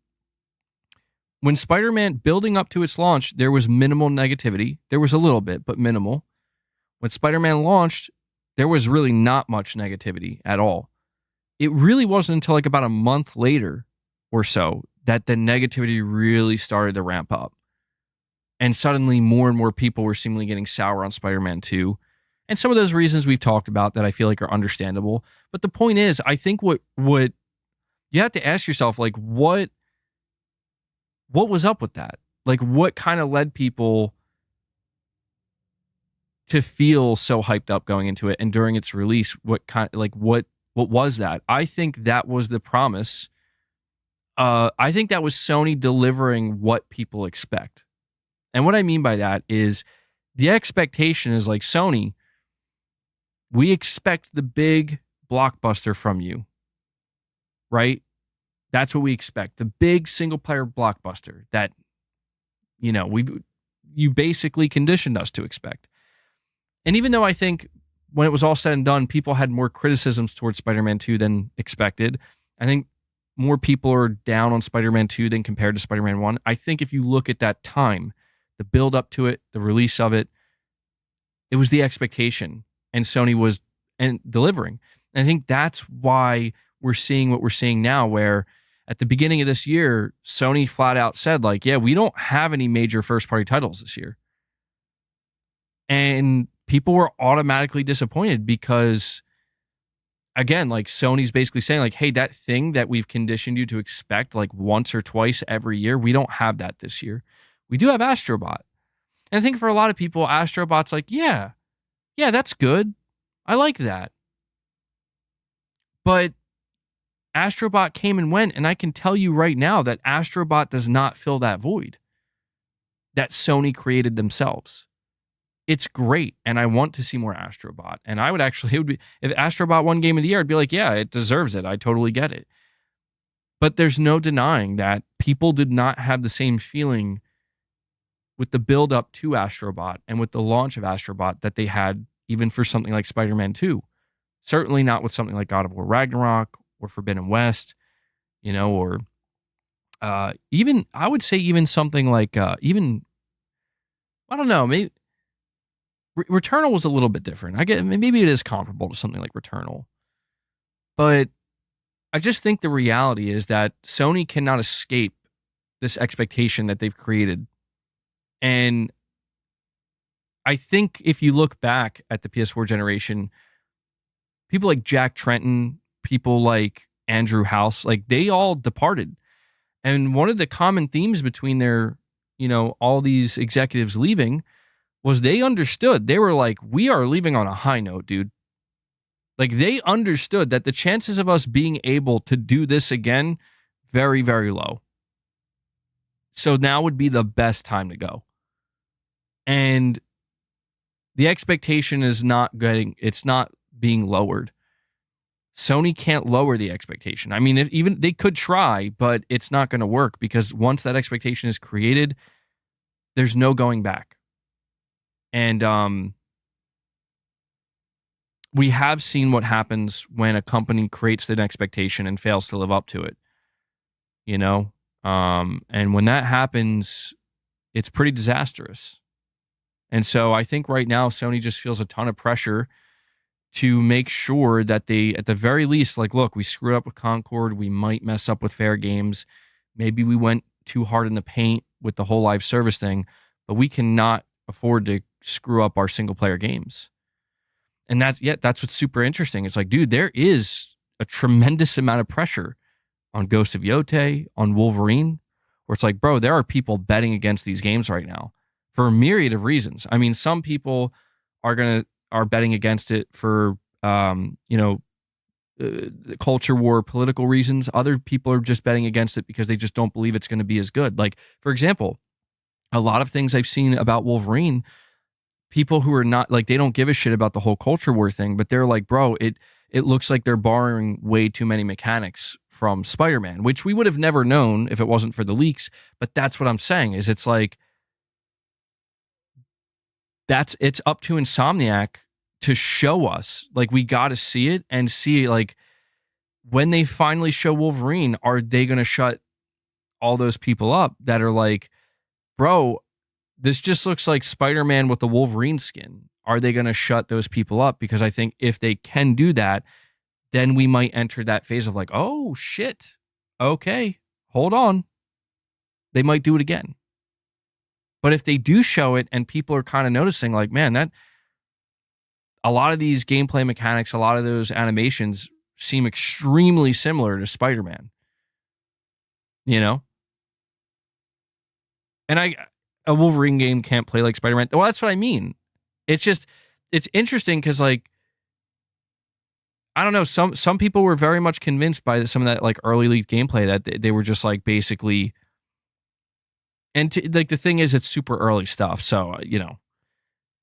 When Spider-Man, building up to its launch, there was minimal negativity. There was a little bit, but minimal. When Spider-Man launched, there was really not much negativity at all. It really wasn't until like about a month later or so that the negativity really started to ramp up. And suddenly more and more people were seemingly getting sour on Spider-Man 2. And some of those reasons we've talked about that I feel like are understandable. But the point is, I think what you have to ask yourself, like, what was up with that? Like, what kind of led people to feel so hyped up going into it? And during its release, what was that? I think that was the promise. I think that was Sony delivering what people expect. And what I mean by that is the expectation is like, Sony, we expect the big blockbuster from you, right? That's what we expect. The big single player blockbuster that, you basically conditioned us to expect. And even though I think when it was all said and done, people had more criticisms towards Spider-Man 2 than expected, I think more people are down on Spider-Man 2 than compared to Spider-Man 1. I think if you look at that time, the build up to it, the release of it, it was the expectation, and Sony was delivering. And I think that's why we're seeing what we're seeing now, where at the beginning of this year, Sony flat out said, like, yeah, we don't have any major first-party titles this year. And people were automatically disappointed because again, like Sony's basically saying like, hey, that thing that we've conditioned you to expect like once or twice every year, we don't have that this year. We do have Astrobot. And I think for a lot of people, Astrobot's like, yeah, that's good. I like that. But Astrobot came and went, and I can tell you right now that Astrobot does not fill that void that Sony created themselves. It's great, and I want to see more Astrobot. And I would actually, it would be, if Astrobot won Game of the Year, I'd be like, yeah, it deserves it. I totally get it. But there's no denying that people did not have the same feeling with the build up to Astrobot and with the launch of Astrobot that they had even for something like Spider-Man 2. Certainly not with something like God of War Ragnarok or Forbidden West, or even, I would say even something like, I don't know, maybe Returnal was a little bit different. I get maybe it is comparable to something like Returnal. But I just think the reality is that Sony cannot escape this expectation that they've created. And I think if you look back at the PS4 generation, people like Jack Tretton, people like Andrew House, like they all departed. And one of the common themes between their, all these executives leaving was they understood. They were like, we are leaving on a high note, dude. Like they understood that the chances of us being able to do this again, very, very low. So now would be the best time to go. And the expectation is it's not being lowered. Sony can't lower the expectation. I mean, even they could try, but it's not going to work because once that expectation is created, there's no going back. And we have seen what happens when a company creates an expectation and fails to live up to it. And when that happens, it's pretty disastrous. And so I think right now Sony just feels a ton of pressure to make sure that they, at the very least, like, look, we screwed up with Concord. We might mess up with Fair Games. Maybe we went too hard in the paint with the whole live service thing, but we cannot afford to screw up our single player games. And that's what's super interesting. It's like, dude, there is a tremendous amount of pressure on Ghost of Yotei, on Wolverine, where it's like, bro, there are people betting against these games right now for a myriad of reasons. I mean, some people are betting against it for culture war, political reasons. Other people are just betting against it because they just don't believe it's going to be as good. Like, for example, a lot of things I've seen about Wolverine, people who are not like, they don't give a shit about the whole culture war thing, but they're like, bro, it looks like they're borrowing way too many mechanics from Spider-Man, which we would have never known if it wasn't for the leaks. But that's what I'm saying is it's like, it's up to Insomniac to show us. Like, we got to see it and see, like, when they finally show Wolverine, are they going to shut all those people up that are like, bro, this just looks like Spider-Man with the Wolverine skin? Are they going to shut those people up? Because I think if they can do that, then we might enter that phase of like, oh, shit. Okay, hold on. They might do it again. But if they do show it and people are kind of noticing, like, man, that a lot of these gameplay mechanics, a lot of those animations seem extremely similar to Spider-Man, And a Wolverine game can't play like Spider-Man. Well, that's what I mean. It's just, it's interesting because, like, I don't know, some people were very much convinced by some of that, like, early leak gameplay that they were just, like, basically, and like, the thing is, it's super early stuff. So,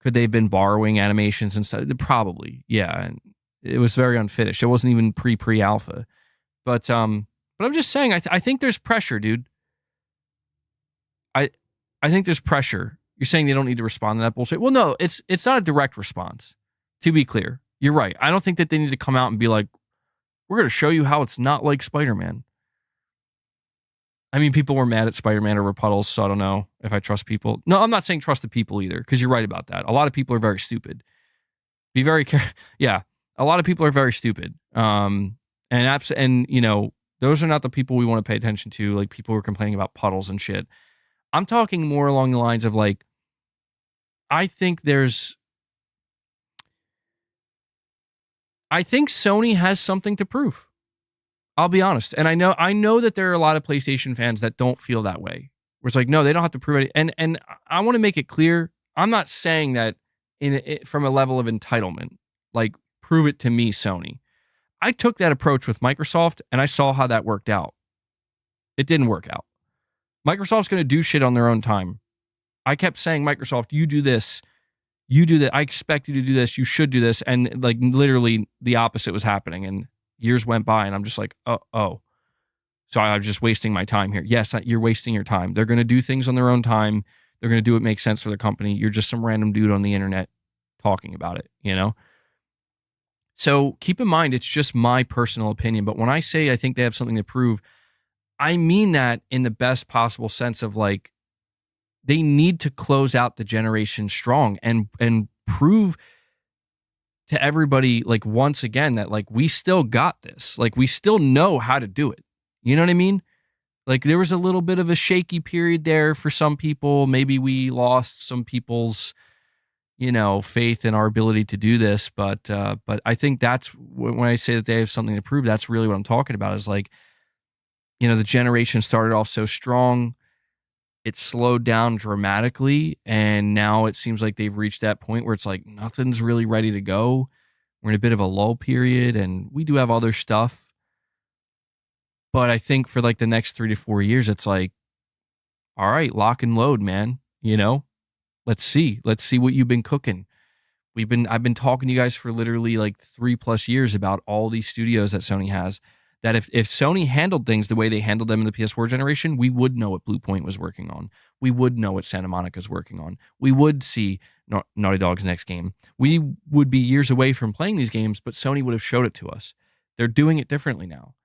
could they have been borrowing animations and stuff? Probably, yeah. And it was very unfinished. It wasn't even pre-alpha. But I'm just saying, I think there's pressure, dude. I think there's pressure. You're saying they don't need to respond to that bullshit. Well, no, it's not a direct response. To be clear, you're right. I don't think that they need to come out and be like, we're going to show you how it's not like Spider-Man. I mean, people were mad at Spider-Man over puddles, so I don't know if I trust people. No, I'm not saying trust the people either, because you're right about that. A lot of people are very stupid. Be very careful. Yeah, a lot of people are very stupid. And those are not the people we want to pay attention to, like people who are complaining about puddles and shit. I'm talking more along the lines of, like, I think there's I think Sony has something to prove. I'll be honest. And I know that there are a lot of PlayStation fans that don't feel that way. Where it's like, no, they don't have to prove it. And I want to make it clear, I'm not saying that from a level of entitlement, like prove it to me, Sony. I took that approach with Microsoft and I saw how that worked out. It didn't work out. Microsoft's going to do shit on their own time. I kept saying, Microsoft, you do this. You do that. I expect you to do this. You should do this. And like literally the opposite was happening. And years went by and I'm just like, oh. So I was just wasting my time here. Yes, you're wasting your time. They're going to do things on their own time. They're going to do what makes sense for the company. You're just some random dude on the internet talking about it, you know? So keep in mind, it's just my personal opinion. But when I say I think they have something to prove, I mean that in the best possible sense of like, they need to close out the generation strong and prove to everybody, like, once again, that like we still got this. Like we still know how to do it. You know what I mean? Like there was a little bit of a shaky period there for some people. Maybe we lost some people's, faith in our ability to do this. But I think that's when I say that they have something to prove, that's really what I'm talking about is like, the generation started off so strong. It slowed down dramatically. And now it seems like they've reached that point where it's like nothing's really ready to go. We're in a bit of a lull period and we do have other stuff. But I think for like the next 3 to 4 years, it's like, all right, lock and load, man. Let's see what you've been cooking. I've been talking to you guys for literally like 3+ years about all these studios that Sony has. That if Sony handled things the way they handled them in the PS4 generation, we would know what Blue Point was working on. We would know what Santa Monica's working on. We would see Naughty Dog's next game. We would be years away from playing these games, but Sony would have showed it to us. They're doing it differently now.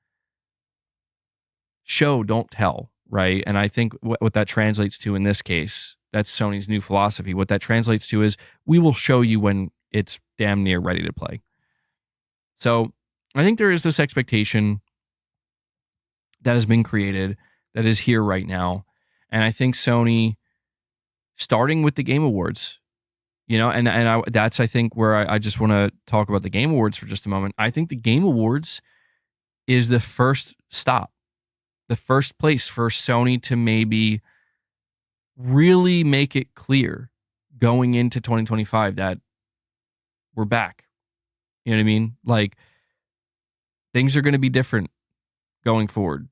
Show, don't tell, right? And I think what that translates to in this case, that's Sony's new philosophy. What that translates to is we will show you when it's damn near ready to play. So I think there is this expectation that has been created that is here right now. And I think Sony, starting with the Game Awards, that's, I think, where I just want to talk about the Game Awards for just a moment. I think the Game Awards is the first stop, the first place for Sony to maybe really make it clear going into 2025 that we're back. You know what I mean? Like, things are going to be different going forward.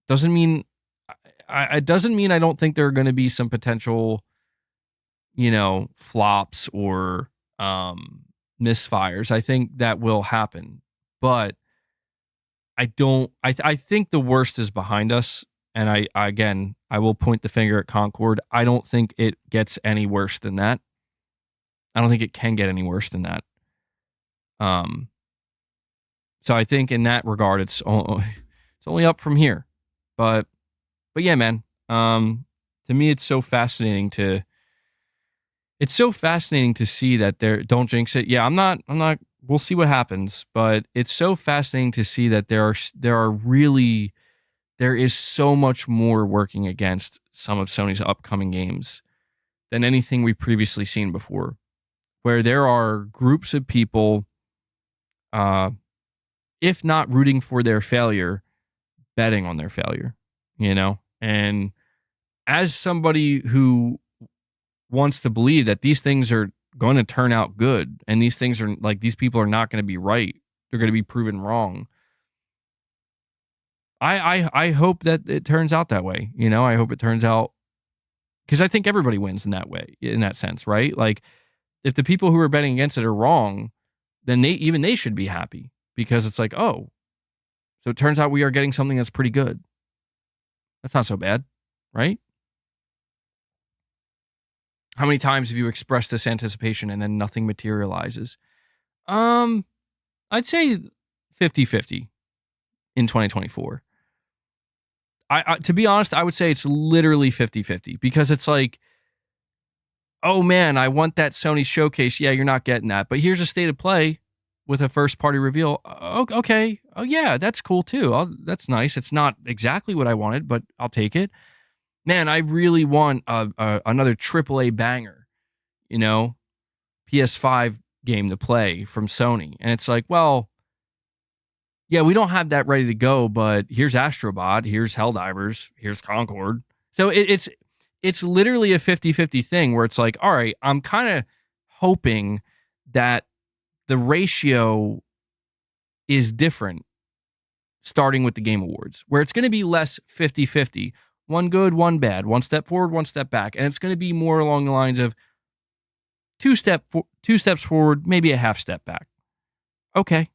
It doesn't mean I don't think there are going to be some potential, flops or misfires. I think that will happen, but I think the worst is behind us. And I will point the finger at Concord. I don't think it gets any worse than that. I don't think it can get any worse than that. So I think in that regard, it's only up from here. But yeah, man. To me, it's so fascinating to see that don't jinx it. Yeah, I'm not. We'll see what happens. But it's so fascinating to see that there is so much more working against some of Sony's upcoming games than anything we've previously seen before, where there are groups of people, if not rooting for their failure, betting on their failure, And as somebody who wants to believe that these things are going to turn out good and these things are like, these people are not going to be right, they're going to be proven wrong. I hope that it turns out that way. I hope it turns out, because I think everybody wins in that way, in that sense, right? Like, if the people who are betting against it are wrong, then they should be happy, because it's like, oh, so it turns out we are getting something that's pretty good. That's not so bad, right? How many times have you expressed this anticipation and then nothing materializes? I'd say 50-50 in 2024. I to be honest, I would say it's literally 50-50, because it's like, oh man, I want that Sony showcase. Yeah, you're not getting that. But here's a state of play with a first party reveal. Okay. Oh yeah, that's cool too. That's nice. It's not exactly what I wanted, but I'll take it. Man, I really want another AAA banger, PS5 game to play from Sony. And it's like, well, yeah, we don't have that ready to go, but here's Astrobot, here's Helldivers, here's Concord. So it's literally a 50-50 thing where it's like, all right, I'm kind of hoping that the ratio is different starting with the Game Awards, where it's going to be less 50-50, one good, one bad, one step forward, one step back, and it's going to be more along the lines of two steps forward, maybe a half step back. Okay,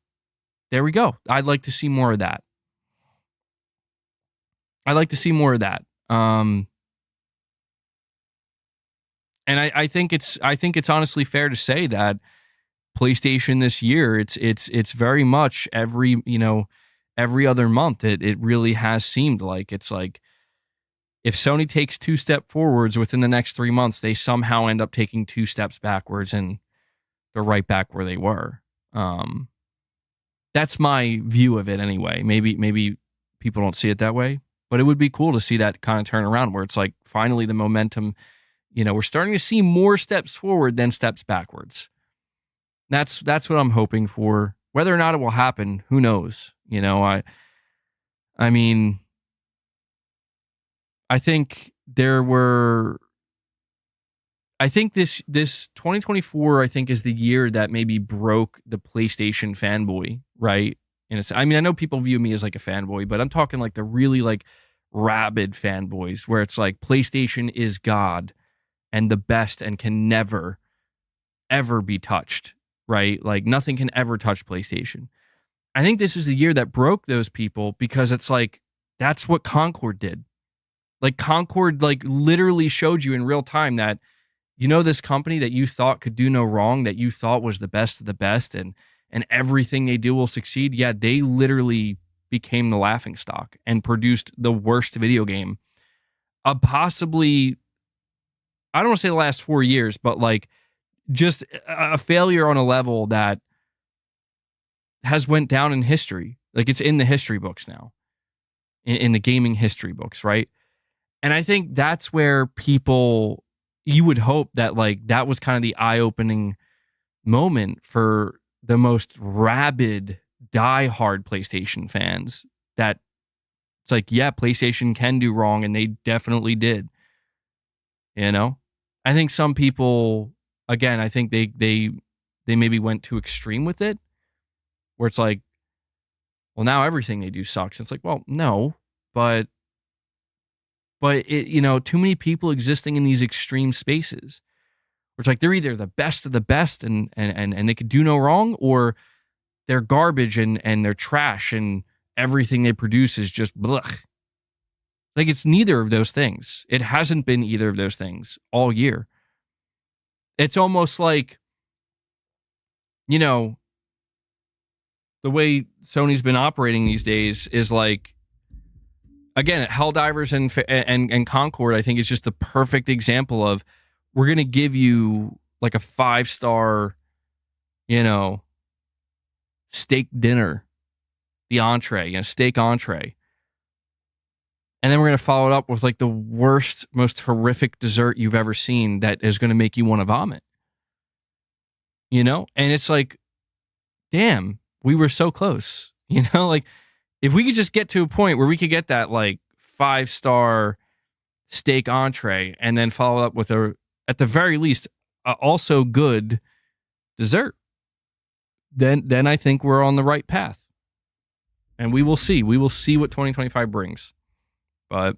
there we go. I'd like to see more of that. And I think it's honestly fair to say that PlayStation this year, it's very much every other month. It really has seemed like it's like if Sony takes two steps forwards within the next 3 months, they somehow end up taking two steps backwards and they're right back where they were. That's my view of it anyway. Maybe people don't see it that way, but it would be cool to see that kind of turn around where it's like finally the momentum, we're starting to see more steps forward than steps backwards. That's what I'm hoping for. Whether or not it will happen, who knows? I mean, I think this 2024, I think, is the year that maybe broke the PlayStation fanboy, right? And I know people view me as like a fanboy, but I'm talking like the really like rabid fanboys where it's like PlayStation is God and the best and can never, ever be touched, right? Like nothing can ever touch PlayStation. I think this is the year that broke those people because it's like, that's what Concord did. Like Concord like literally showed you in real time that, this company that you thought could do no wrong, that you thought was the best of the best and everything they do will succeed. Yeah, they literally became the laughingstock and produced the worst video game. Possibly, I don't want to say the last 4 years, but like just a failure on a level that has went down in history. Like it's in the history books now, in the gaming history books, right? And I think that's where you would hope that like that was kind of the eye-opening moment for the most rabid, die-hard PlayStation fans that it's like, yeah, PlayStation can do wrong, and they definitely did. I think some people, again, I think they maybe went too extreme with it, where it's like, well, now everything they do sucks. It's like, well, no, but it, too many people existing in these extreme spaces. Where it's like they're either the best of the best and they could do no wrong, or they're garbage and they're trash and everything they produce is just blech. Like it's neither of those things. It hasn't been either of those things all year. It's almost like, the way Sony's been operating these days is like, again, Helldivers and Concord, I think, is just the perfect example of we're going to give you like a 5-star, steak dinner, the entree, steak entree. And then we're going to follow it up with like the worst, most horrific dessert you've ever seen that is going to make you want to vomit. And it's like, damn, we were so close. Like if we could just get to a point where we could get that like 5-star steak entree and then follow up with at the very least, also good dessert, then I think we're on the right path. And we will see. We will see what 2025 brings. But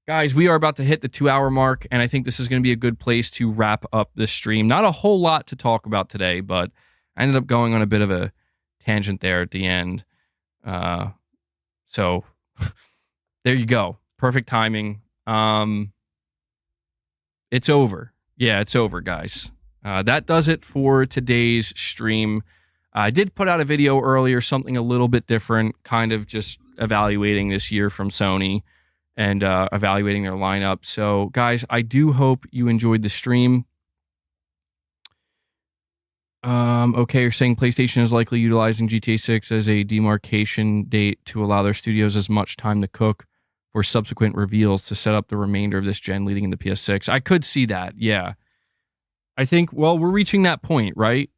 guys, we are about to hit the 2-hour mark, and I think this is going to be a good place to wrap up this stream. Not a whole lot to talk about today, but I ended up going on a bit of a tangent there at the end. So there you go. Perfect timing. It's over. Yeah, it's over, guys. That does it for today's stream. I did put out a video earlier, something a little bit different, kind of just evaluating this year from Sony and evaluating their lineup. So, guys, I do hope you enjoyed the stream. Okay, you're saying PlayStation is likely utilizing GTA 6 as a demarcation date to allow their studios as much time to cook for subsequent reveals to set up the remainder of this gen leading into PS6. I could see that, yeah. I think, well, we're reaching that point, right?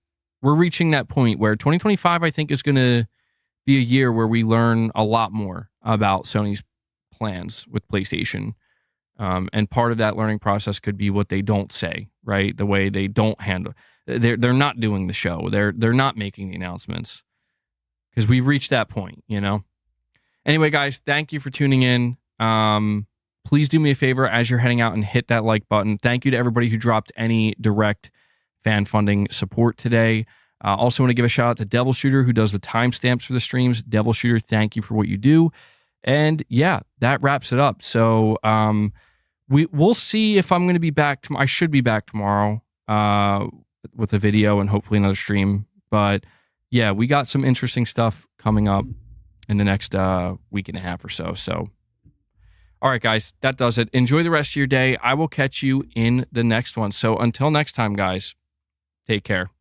We're reaching that point where 2025, I think, is going to be a year where we learn a lot more about Sony's plans with PlayStation. And part of that learning process could be what they don't say, right? The way they don't handle. They're not doing the show. They're not making the announcements, because we've reached that point, you know. Anyway, guys, thank you for tuning in. Please do me a favor as you're heading out and hit that like button. Thank you to everybody who dropped any direct fan funding support today. Also want to give a shout out to Devil Shooter, who does the timestamps for the streams. Devil Shooter, thank you for what you do. And yeah, that wraps it up. So we'll see if I'm going to be back. I should be back tomorrow with a video and hopefully another stream. But yeah, we got some interesting stuff coming up in the next week and a half or so. So, all right, guys, that does it. Enjoy the rest of your day. I will catch you in the next one. So until next time, guys, take care.